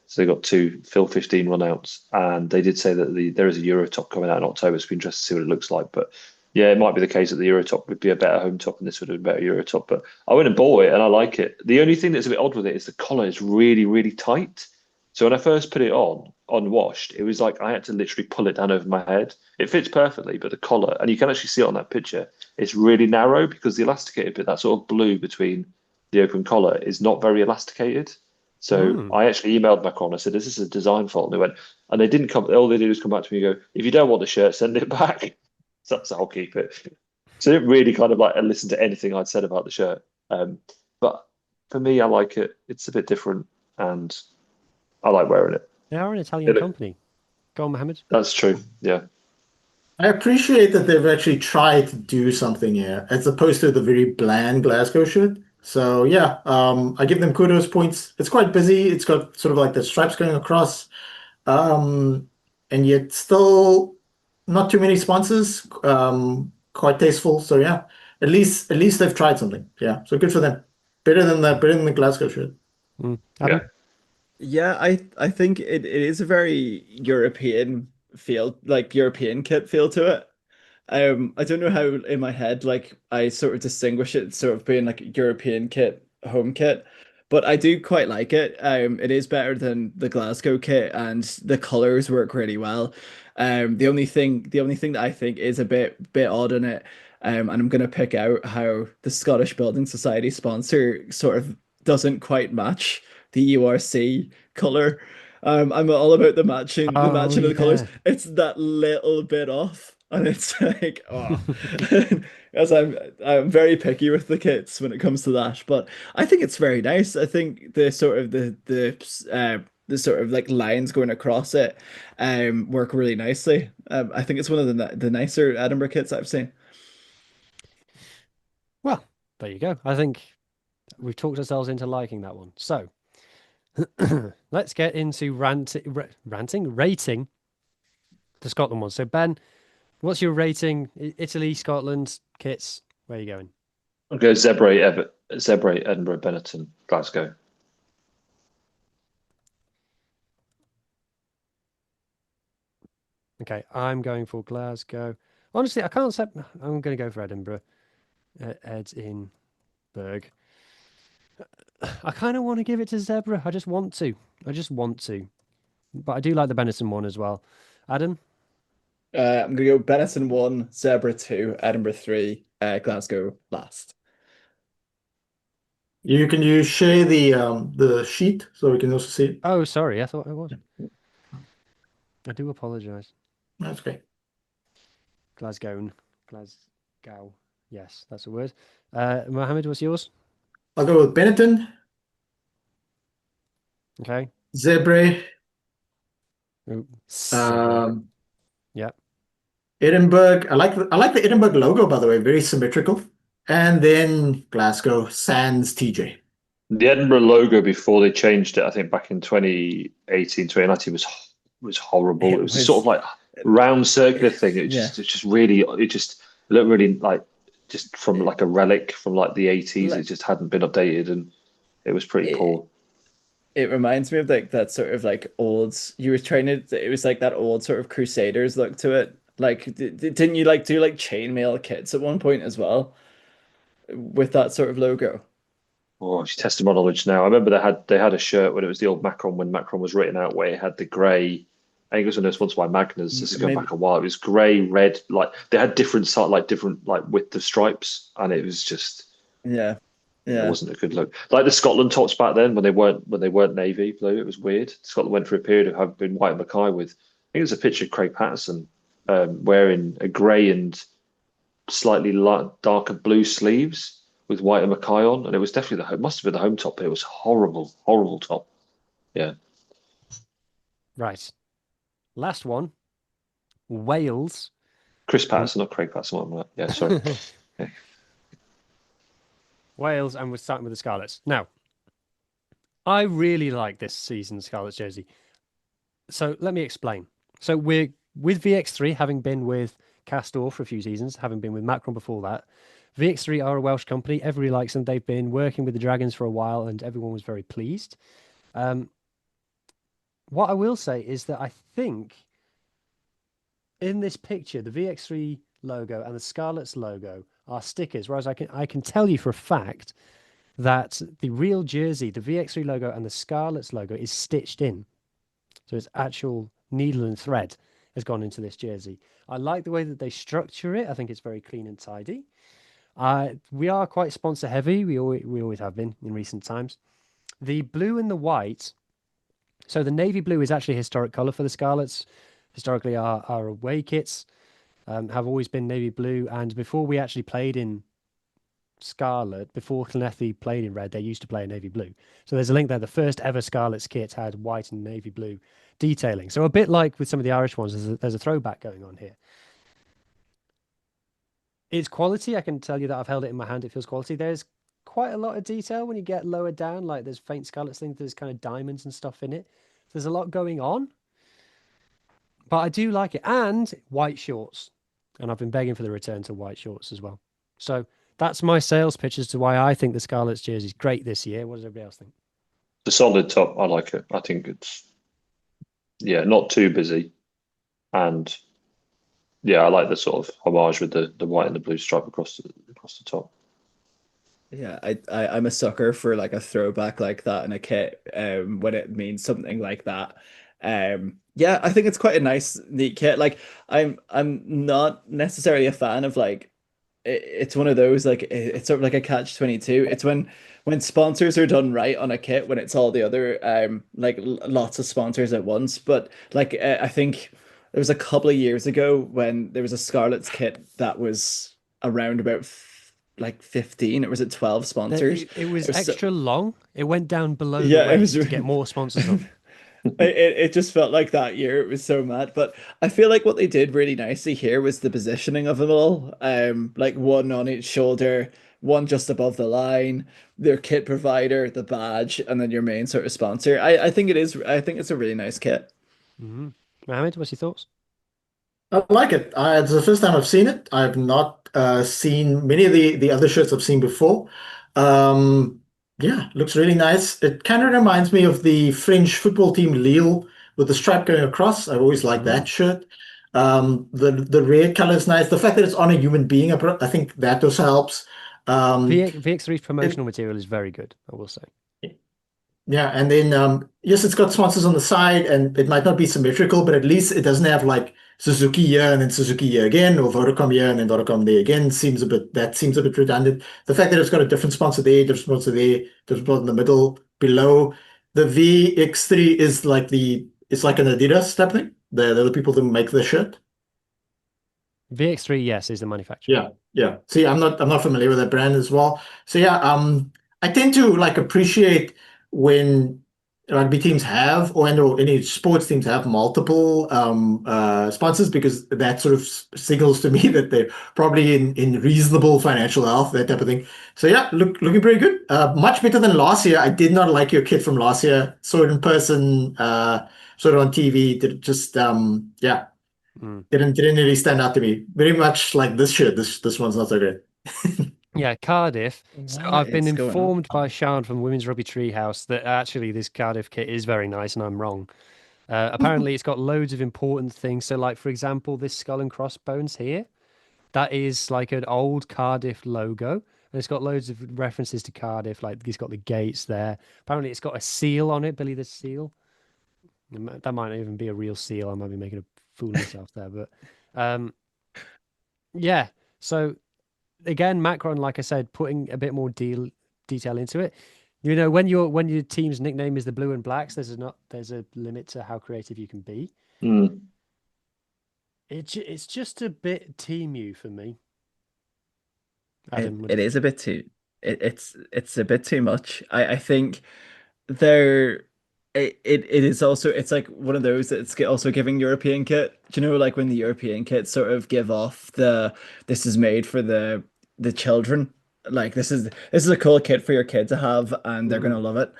So they got two Phil 15 run-outs, and they did say that there is a Euro top coming out in October. It's been interesting to see what it looks like, but yeah, it might be the case that the Euro top would be a better home top, and this would have been a better Euro top. But I went and bought it, and I like it. The only thing that's a bit odd with it is the collar is really, really tight. So when I first put it on, unwashed, it was like I had to literally pull it down over my head. It fits perfectly, but the collar, and you can actually see it on that picture, it's really narrow because the elasticated bit, that sort of blue between the open collar, is not very elasticated. So I actually emailed Macron. I said, "Is this a design fault?" And they went, and they didn't come. All they did was come back to me and go, "If you don't want the shirt, send it back." So I'll keep it. So I didn't really kind of like listen to anything I'd said about the shirt. But for me, I like it. It's a bit different, and I like wearing it. They are an Italian company. Go on, Mohammed. That's true. Yeah. I appreciate that they've actually tried to do something here, as opposed to the very bland Glasgow shirt. So yeah, I give them kudos points. It's quite busy. It's got sort of like the stripes going across, and yet still not too many sponsors. Quite tasteful. So yeah, at least they've tried something. Yeah, so good for them. Better than the Glasgow shirt. Adam? Yeah, I think it is a very European feel, like European kit feel to it. I don't know how in my head like I sort of distinguish it sort of being like a European kit, home kit, but I do quite like it. It is better than the Glasgow kit, and the colors work really well. The only thing that I think is a bit odd in it, and I'm gonna pick out how the Scottish Building Society sponsor sort of doesn't quite match the URC color. I'm all about the Oh matching of the colors. yeah. It's that little bit off, and it's like, oh, as I'm very picky with the kits when it comes to that. But I think it's very nice. I think the sort of the sort of like lines going across it work really nicely. I think it's one of the nicer Edinburgh kits I've seen. Well, there you go. I think we've talked ourselves into liking that one. So let's get into rating the Scotland one. So Ben, what's your rating? Italy, Scotland, kits. Where are you going? I'll go Zebre, Edinburgh, Benetton, Glasgow. Okay, I'm going for Glasgow. Honestly, I can't say I'm going to go for Edinburgh. Edinburgh. I kind of want to give it to Zebra. I just want to. I just want to. But I do like the Benetton one as well. Adam? I'm gonna go Benetton 1, Zebra 2, Edinburgh 3, Glasgow last. You can you share the sheet so we can also see it? Oh, sorry. I thought I was. I do apologise. That's great. Glasgow. Glasgow. Yes, that's a word. Mohammed, what's yours? I'll go with Benetton, Okay. Zebre, Ooh, Zebra. um, Yeah. Edinburgh. I like the Edinburgh logo, by the way, very symmetrical. And then Glasgow, Sans TJ. The Edinburgh logo before they changed it, I think back in 2018, 2019 was horrible. It was sort of like round circular thing. It just looked really like just from like a relic from like the 80s. It just hadn't been updated and it was pretty poor. It reminds me of like that sort of like old, you were trying to, it was like that old sort of Crusaders look to it. Like, didn't you like do like chainmail kits at one point as well with that sort of logo? Oh, she's testing my knowledge now. I remember they had a shirt when it was the old Macron when Macron was written out where it had the grey. I think it was when it was sponsored by Magners. This is going back a while. It was grey, red, like they had different width of stripes, and it was just Yeah. it wasn't a good look. Like the Scotland tops back then when they weren't navy blue, it was weird. Scotland went through a period of having been white and Mackay with. I think it was a picture of Craig Patterson wearing a grey and slightly darker blue sleeves with white and Mackay on, and it was definitely it must have been the home top. But it was horrible, horrible top. Yeah. Right. Last one. Wales. Chris Patterson, not Craig Patterson. Yeah, sorry. Wales, and we're starting with the Scarlets. Now, I really like this season's Scarlets jersey. So let me explain. So we're with VX3, having been with Castor for a few seasons, having been with Macron before that. VX3 are a Welsh company. Everybody likes them. They've been working with the Dragons for a while, and everyone was very pleased. What I will say is that I think in this picture, the VX3 logo and the Scarlets logo are stickers, whereas I can tell you for a fact that the real jersey, the VX3 logo and the Scarlets logo is stitched in. So it's actual needle and thread has gone into this jersey. I like the way that they structure it. I think it's very clean and tidy. We are quite sponsor heavy. We always have been in recent times. The blue and the white. So the navy blue is actually a historic color for the Scarlets. Historically, our away kits have always been navy blue. And before we actually played in Scarlet, before Llanelli played in red, they used to play in navy blue. So there's a link there. The first ever Scarlets kit had white and navy blue detailing. So a bit like with some of the Irish ones, there's a throwback going on here. It's quality. I can tell you that I've held it in my hand. It feels quality. There's quite a lot of detail when you get lower down. Like there's faint Scarlets things. There's kind of diamonds and stuff in it. There's a lot going on. But I do like it. And white shorts. And I've been begging for the return to white shorts as well. So that's my sales pitch as to why I think the Scarlets jersey is great this year. What does everybody else think? The solid top, I like it. I think it's not too busy, and I like the sort of homage with the white and the blue stripe across the top. Yeah, I'm a sucker for like a throwback like that in a kit when it means something like that. Yeah, I think it's quite a nice, neat kit. Like I'm not necessarily a fan of like it's one of those like it's sort of like a catch 22. It's when sponsors are done right on a kit, when it's all the other like lots of sponsors at once. But like I think there was a couple of years ago when there was a Scarlett's kit that was around about like 15 or was it 12 sponsors? It was It was extra long. It went down below the yeah, it was waist to get more sponsors on. it just felt like that year it was so mad. But I feel like what they did really nicely here was the positioning of them all. Like one on each shoulder, one just above the line, their kit provider, the badge, and then your main sort of sponsor. I think it is. I think it's a really nice kit. Hmm. Mohammed, what's your thoughts? I like it. It's the first time I've seen it. I've not seen many of the other shirts I've seen before. Um, yeah, looks really nice. It kind of reminds me of the French football team Lille with the stripe going across. I've always liked that shirt. The red color is nice. The fact that it's on a human being, I think that also helps. VX3's It, promotional material is very good, I will say. Yeah, and then yes, it's got sponsors on the side, and it might not be symmetrical, but at least it doesn't have like Suzuki here and then Suzuki here again, or Vodacom here and then Vodacom there again. Seems a bit redundant. The fact that it's got a different sponsor there, different sponsor there, different sponsor in the middle, below. The VX3 is like it's like an Adidas type thing. They're the people that make the shirt. VX3, yes, is the manufacturer. Yeah, yeah. See, I'm not familiar with that brand as well. So yeah, I tend to like appreciate when rugby teams have or any sports teams have multiple sponsors because that sort of signals to me that they're probably in reasonable financial health, that type of thing. So yeah, looking pretty good. Much better than last year. I did not like your kit from last year. Saw it in person, saw it on TV. Did just yeah. Didn't really stand out to me. Very much like this shirt. This one's not so good. Yeah, Cardiff. So What I've been is going on? informed by Sean from Women's Rugby Treehouse that actually this Cardiff kit is very nice, and I'm wrong. Apparently, it's got loads of important things. So, like for example, this skull and crossbones here, that is like an old Cardiff logo, and it's got loads of references to Cardiff. Like it's got the gates there. Apparently, it's got a seal on it, Billy the Seal. That might not even be a real seal. I might be making a fool of myself there, but yeah. So again, Macron, like I said, putting a bit more detail into it. You know, when your team's nickname is the Blue and Blacks, there's a limit to how creative you can be. It's just a bit team-u for me. Adam, It is a bit too. It's a bit too much. I think there. It is also it's like one of those that's also giving European kit. Do you know like when the European kits sort of give off this is made for the children. Like this is a cool kit for your kid to have and they're gonna love it.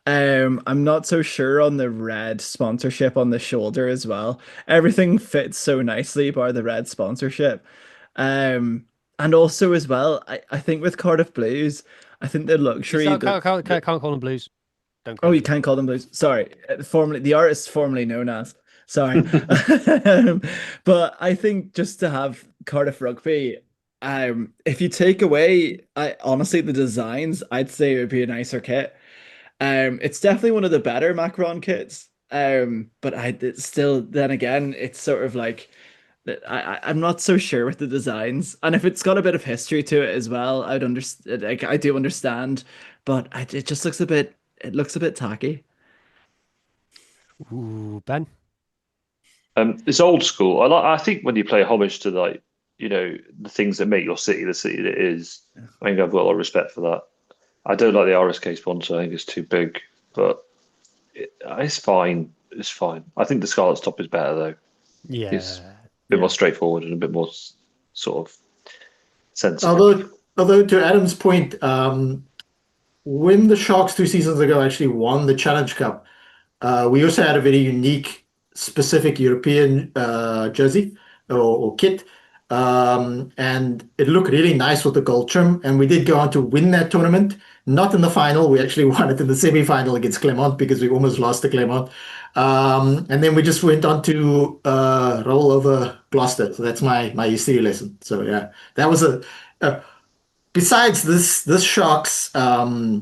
I'm not so sure on the red sponsorship on the shoulder as well. Everything fits so nicely bar the red sponsorship. And also as well, I think with Cardiff Blues, I think the luxury can't call them Blues. Don't Oh, call you them. can't call them blues. Sorry, formerly the artist formerly known as. Sorry, but I think just to have Cardiff Rugby, if you take away, I honestly the designs, I'd say it would be a nicer kit. It's definitely one of the better Macron kits. But it's still then again, it's sort of like I'm not so sure with the designs, and if it's got a bit of history to it as well, I'd understand. Like I do understand, but it just looks a bit. It looks a bit tacky. Ooh, Ben. It's old school. I think when you play homage to like the things that make your city the city that it is, I think I've got a lot of respect for that. I don't like the RSK sponsor. I think it's too big, but it's fine. It's fine. I think the Scarlet's top is better though. Yeah. It's a bit more straightforward and a bit more sort of sensitive. Although to Adam's point, when the Sharks 2 seasons ago actually won the Challenge Cup, we also had a very unique, specific European jersey or kit. And it looked really nice with the gold trim. And we did go on to win that tournament. Not in the final. We actually won it in the semi-final against Clermont because we almost lost to Clermont. And then we just went on to roll over Gloucester. So that's my history lesson. So yeah, that was a besides this Sharks Currie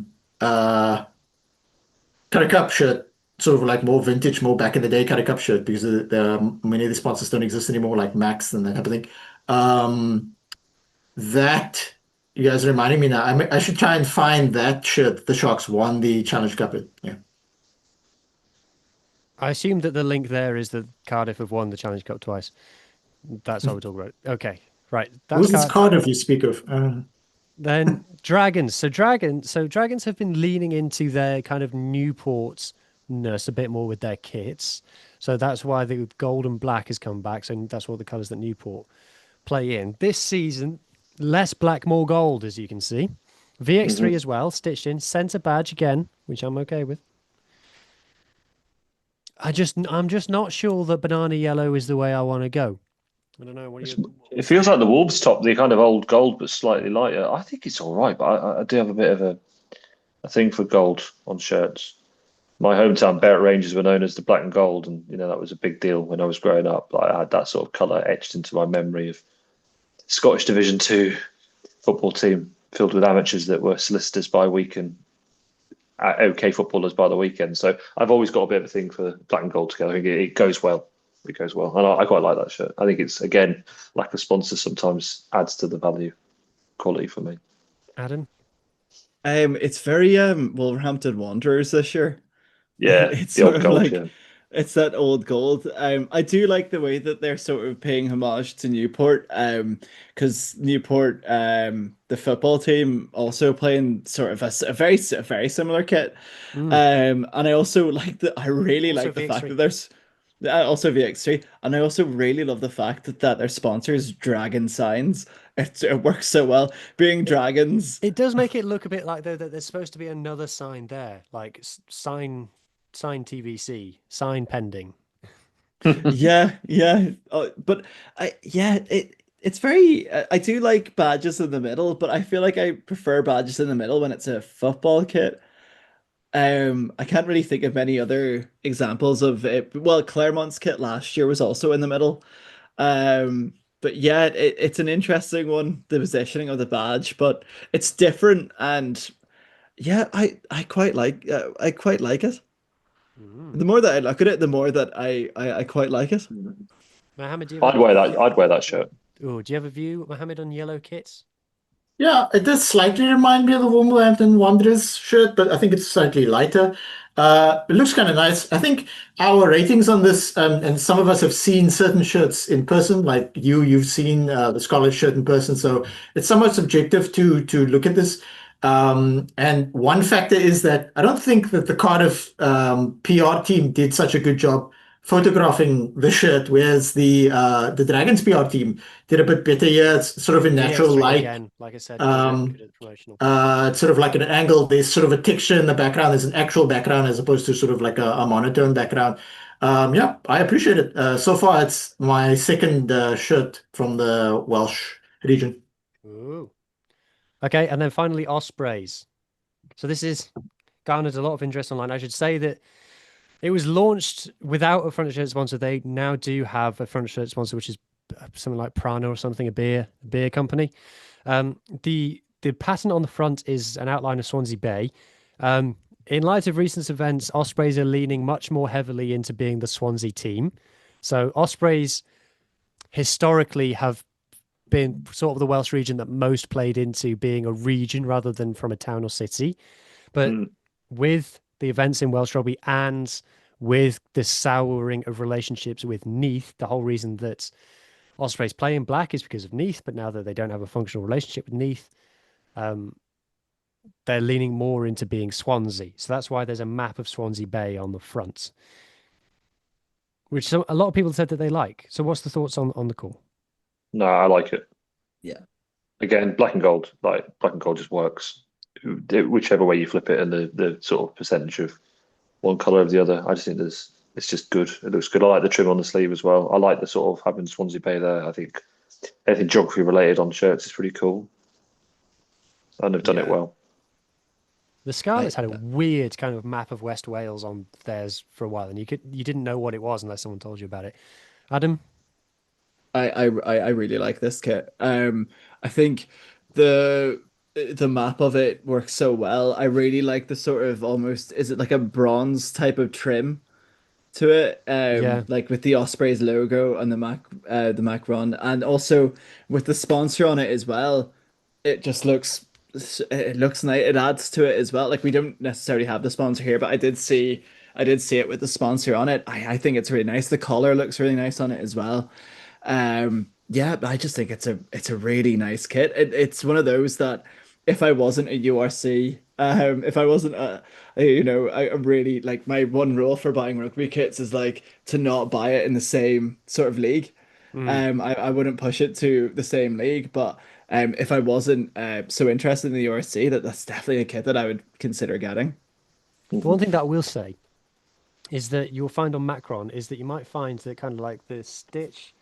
Cup shirt, sort of like more vintage, more back in the day Currie Cup shirt, because many of the sponsors don't exist anymore, like Max and that type of thing. that you guys are reminding me now. I should try and find that shirt the Sharks won the Challenge Cup in. Yeah. I assume that the link there is that Cardiff have won the Challenge Cup twice. That's what we're talking about. Okay, right. That's Who's this Cardiff you speak of? Then Dragons. So Dragons have been leaning into their kind of Newport-ness a bit more with their kits. So that's why the gold and black has come back. So that's all the colours that Newport play in. This season, less black, more gold, as you can see. VX3 as well, stitched in. Centre badge again, which I'm okay with. I'm just not sure that banana yellow is the way I want to go. I don't know. It feels like the Wolves top, the kind of old gold, but slightly lighter. I think it's all right, but I do have a bit of a thing for gold on shirts. My hometown, Barrett Rangers, were known as the black and gold, and that was a big deal when I was growing up. I had that sort of colour etched into my memory of Scottish Division 2 football team filled with amateurs that were solicitors by week and okay footballers by the weekend. So I've always got a bit of a thing for black and gold together. I think it goes well. It goes well, and I quite like that shirt. I think it's, again, lack of sponsors sometimes adds to the value quality for me. Adam? It's very Wolverhampton Wanderers this year. Yeah, It's the sort old of gold. like Yeah. it's that old gold. I do like the way that they're sort of paying homage to Newport, because Newport, the football team, also playing sort of a very similar kit. And I also like I really Also like the fact VX3. that there's also VX3, and I also really love the fact that their sponsors dragon signs. It works so well. Being dragons. It does make it look a bit like there's supposed to be another sign there, like sign TVC, sign pending. Yeah, yeah. But it's very I do like badges in the middle, but I feel like I prefer badges in the middle when it's a football kit. I can't really think of many other examples of it. Well, Claremont's kit last year was also in the middle. But yeah, it's an interesting one, the positioning of the badge, but it's different, and yeah, I quite like it. The more that I look at it, the more that I quite like it. Mohammed, do you have I'd wear that. I'd wear that shirt. do you have a view, Mohammed, on yellow kits? Yeah, it does slightly remind me of the Wolverhampton Wanderers shirt, but I think it's slightly lighter. It looks kind of nice. I think our ratings on this, and some of us have seen certain shirts in person, like you've seen the Scarlet shirt in person, so it's somewhat subjective to look at this. And one factor is that I don't think that the Cardiff PR team did such a good job photographing the shirt, whereas the Dragons PR team did a bit better here. It's sort of in natural VX3 light. again, like I said, good at the promotional. It's sort of like an angle. There's sort of a texture in the background. There's an actual background as opposed to sort of like a monotone background. Yeah, I appreciate it. So far, it's my second shirt from the Welsh region. Ooh. Okay, and then finally Ospreys. So this is garnered a lot of interest online. I should say that it was launched without a front shirt sponsor. They now do have a front shirt sponsor, which is something like Prana or something, a beer company. The pattern on the front is an outline of Swansea Bay. In light of recent events, Ospreys are leaning much more heavily into being the Swansea team. So Ospreys historically have been sort of the Welsh region that most played into being a region rather than from a town or city. But with the events in Welsh rugby and with the souring of relationships with Neath, the whole reason that Ospreys play in black is because of Neath, but now that they don't have a functional relationship with Neath, they're leaning more into being Swansea. So that's why there's a map of Swansea Bay on the front, which a lot of people said that they like. So what's the thoughts on the call? No, I like it. Yeah. Again, black and gold. Like black and gold just works, whichever way you flip it, and the sort of percentage of one color of the other. I just think it's just good. It looks good. I like the trim on the sleeve as well. I like the sort of having Swansea Bay there. I think anything geography related on shirts is pretty cool, and they've done it well. The Scarlets had a weird kind of map of West Wales on theirs for a while, and you didn't know what it was unless someone told you about it. Adam? I really like this kit. I think the map of it works so well. I really like the sort of almost, is it like a bronze type of trim to it, Yeah. like with the Ospreys logo on the Mac Run, and also with the sponsor on it as well. It just it looks nice. It adds to it as well. Like we don't necessarily have the sponsor here, but I did see it with the sponsor on it. I think it's really nice. The color looks really nice on it as well. Yeah, I just think it's a really nice kit. It's one of those that if I wasn't a URC, if I wasn't I really like my one rule for buying rugby kits is like to not buy it in the same sort of league. I wouldn't push it to the same league, but if I wasn't so interested in the URC, that's definitely a kit that I would consider getting. The one thing that I will say is that you'll find on Macron is that you might find that kind of like the stitch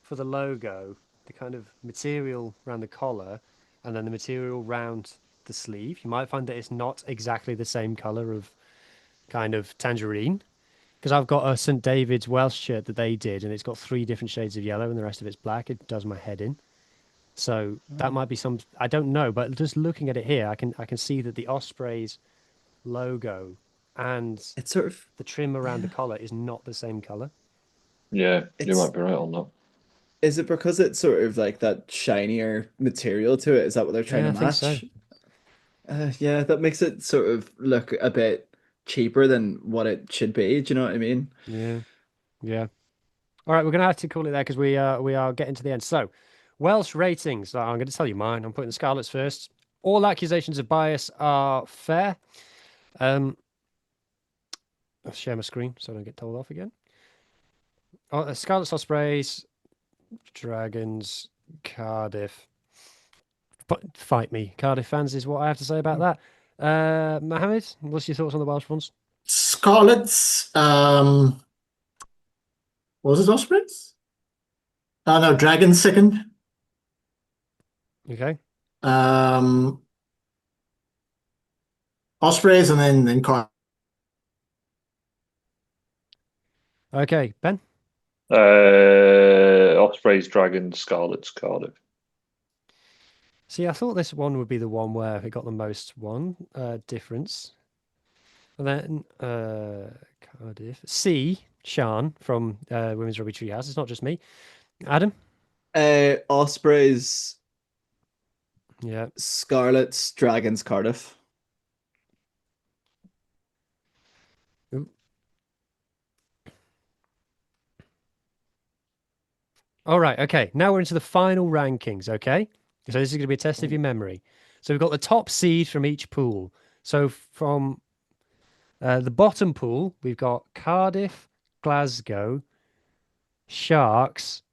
for the logo, the kind of material around the collar, and then the material around the sleeve. You might find that it's not exactly the same color of kind of tangerine. Because I've got a St. David's Welsh shirt that they did, and it's got 3 different shades of yellow, and the rest of it's black. It does my head in. So that might be some. I don't know, but just looking at it here, I can see that the Ospreys logo and It's sort of the trim around the collar is not the same color. Yeah, you it's might be right on that. is it because it's sort of like that shinier material to it? Is that what they're trying Yeah, to I think so. match? Yeah, that makes it sort of look a bit cheaper than what it should be. Do you know what I mean? Yeah, yeah. All right, we're gonna have to call it there because we are getting to the end. So, Welsh ratings. So I'm going to tell you mine. I'm putting the Scarlets first. All accusations of bias are fair. I'll share my screen so I don't get told off again. Scarlets, Ospreys, Dragons, Cardiff. Fight me, Cardiff fans is what I have to say about that. Mohammed, what's your thoughts on the Welsh ones? Scarlets. What was it Ospreys? Oh no, Dragons second. Okay. Um, Ospreys and then Cardiff. Okay, Ben. Ospreys, Dragons, Scarlets, Cardiff. See, I thought this one would be the one where it got the most difference. And then Cardiff. C, Sean from Women's Rugby Treehouse. It's not just me. Adam. Ospreys, Yeah. Scarlets, Dragons, Cardiff. Ooh. All right. Okay. Now we're into the final rankings. Okay. So this is going to be a test of your memory. So we've got the top seed from each pool. So from the bottom pool, we've got Cardiff, Glasgow, Sharks,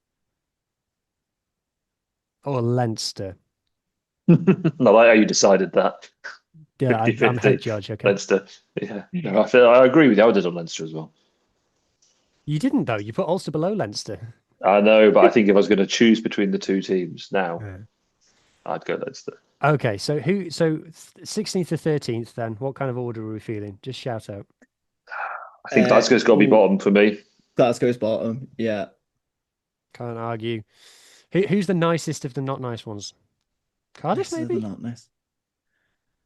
or Leinster. I like how you decided that. Yeah, I'm 50-50. head judge. Okay. Leinster. Yeah, no, I agree with you. I would have done Leinster as well. You didn't though. You put Ulster below Leinster. I know, but I think if I was going to choose between the two teams now, Yeah. I'd go Leinster. Okay, so 16th to 13th then? What kind of order are we feeling? Just shout out. I think Glasgow's got to be bottom for me. Glasgow's bottom. Yeah. Can't argue. Who's the nicest of the not nice ones? Cardiff, maybe? Not nice.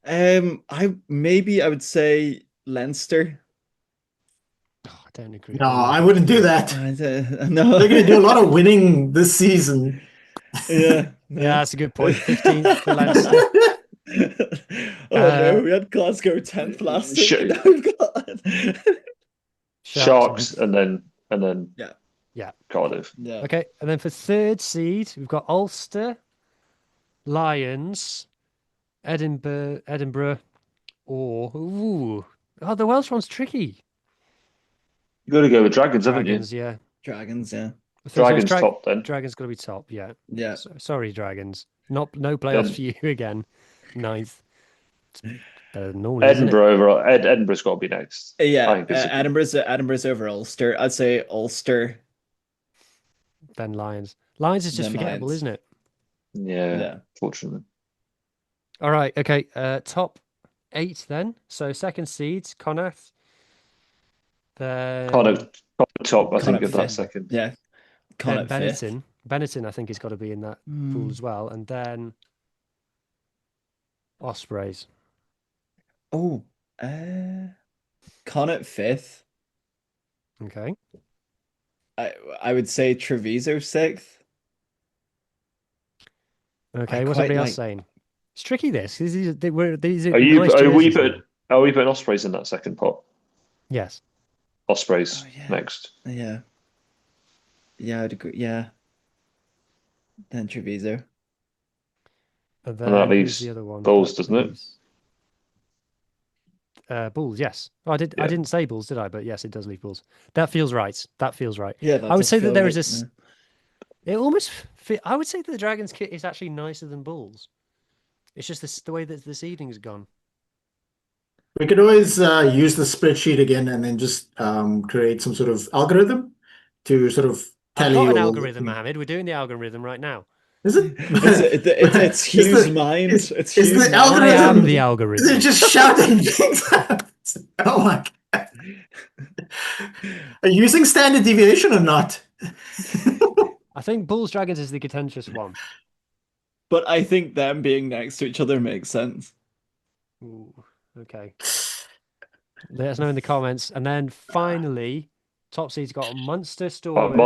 I would say Leinster. Oh, I don't agree. No, I wouldn't do that. No, They're going to do a lot of winning this season. Yeah. Yeah, that's a good point. 15th for Leinster. No, we had Glasgow 10th last week. Sh- Now we've got Sharks and then Yeah. Cardiff. yeah. Okay, and then for third seed, we've got Ulster, Lions, Edinburgh, or the Welsh one's tricky. You got to go with Dragons, haven't you? Dragons, yeah. Dragons, yeah. Dragons top then. Dragons got to be top, yeah. Yeah. Sorry, Dragons. No playoffs for you again. Ninth. It's better than normal, isn't it? Edinburgh overall. Edinburgh's got to be next. Yeah, I think it's Edinburgh's over Ulster. I'd say Ulster. Then Lions. Lions is just Then forgettable, Lions. isn't it? Yeah, fortunately. All right, okay. Top 8 then. So second seeds, Connacht. Then Connacht top, I think, Connacht of that fifth. second. Yeah. then Connacht fifth. Benetton. Benetton, I think, has got to be in that pool as well. And then Ospreys. Oh, Connacht fifth. Okay. I would say Treviso 6th. Okay. I What's quite everybody else like- saying? It's tricky. These are Are nice jerseys, though. we putting Ospreys in that second pot? Yes. Ospreys Oh, yeah. next. Yeah. Yeah, I'd agree. Yeah. Then Treviso. And that then who's leaves the other one? Bulls, That doesn't it? leaves- Bulls, yes. Oh, I didn't say Bulls, did I? But yes, it does leave Bulls. That feels right. That feels right. Yeah, I would does say that feel there right, is this. It almost. I would say that the Dragons kit is actually nicer than Bulls. It's just the way that this evening's gone. We could always use the spreadsheet again and then just create some sort of algorithm to sort of I've tally got an all- algorithm, Mohammed. We're doing the algorithm right now. Is it? It's Is Hugh's the- mind. is- It's is Hugh's the mind. I am algorithm- the Is algorithm. it just shouting things out? Oh my god. Are you using standard deviation or not? I think Bulls Dragons is the contentious one. But I think them being next to each other makes sense. Ooh, okay. Let us know in the comments. And then finally, top seed's got Munster Stormers.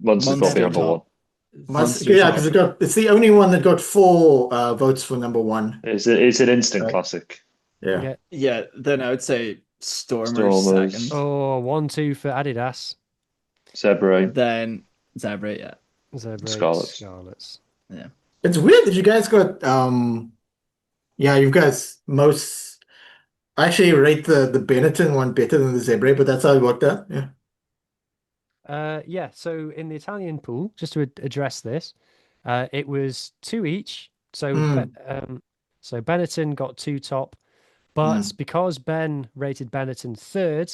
Munster's got to be number top. one. Munster Yeah, top. because it's the only one that got 4 votes for number 1. It's an instant classic. Yeah. Yeah, then I would say Stormers Stormers. second. Oh, 1-2 for Adidas. Zebra. Then Zebra, yeah. Zebra, Scarlets. Scarlets. Yeah. It's weird that you guys got yeah, you guys most I actually rate the Benetton one better than the Zebra, but that's how it worked out. Yeah. Yeah, so in the Italian pool, just to address this, it was 2 each. So so Benetton got 2 top, but because Ben rated Benetton third,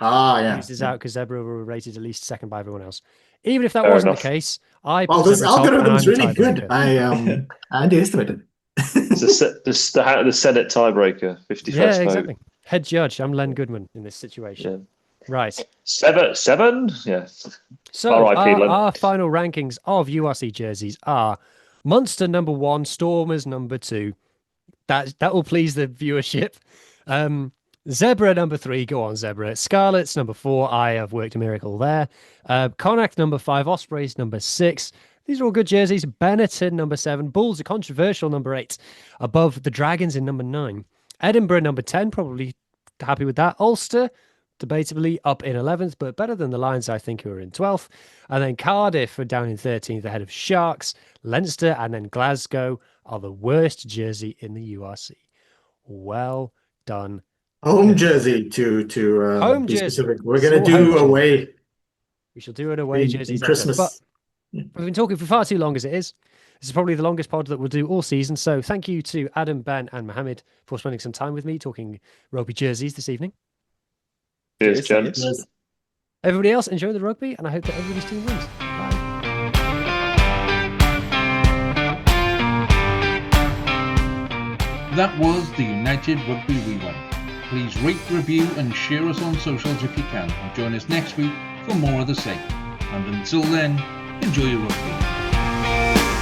yeah. loses out because Zebra were rated at least second by everyone else. Even if that Fair wasn't enough. the case, I Well, put this Zebra top and algorithm's I'm the really good. tiebreaker. I underestimated. It's the Senate tiebreaker, 51st Yeah, vote. exactly. Head judge, I'm Len Goodman in this situation. Right. 7? Yeah. So R.I.P. Len. our final rankings of URC jerseys are Munster number 1, Stormers number 2. That will please the viewership. Zebra number 3, go on Zebra. Scarlets number 4, I have worked a miracle there. Connacht number 5, Ospreys number 6. These are all good jerseys. Benetton number 7, Bulls a controversial number 8, above the Dragons in number 9. Edinburgh number 10, probably happy with that. Ulster debatably up in 11th, but better than the Lions, I think, who are in 12th. And then Cardiff are down in 13th, ahead of Sharks. Leinster and then Glasgow are the worst jersey in the URC. Well done. Home jersey to Home be jersey. specific. We're gonna Small home do jersey. away We shall do an away in jerseys episode. Christmas. But we've been talking for far too long as it is. This is probably the longest pod that we'll do all season. So thank you to Adam, Ben, and Mohammed for spending some time with me talking rugby jerseys this evening. Cheers, gents. Yes. Everybody else, enjoy the rugby, and I hope that everybody's team wins. Bye. That was the United Rugby Rewind. Please rate, review and share us on socials if you can, and join us next week for more of the same. And until then, enjoy your rugby.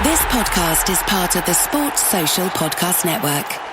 This podcast is part of the Sports Social Podcast Network.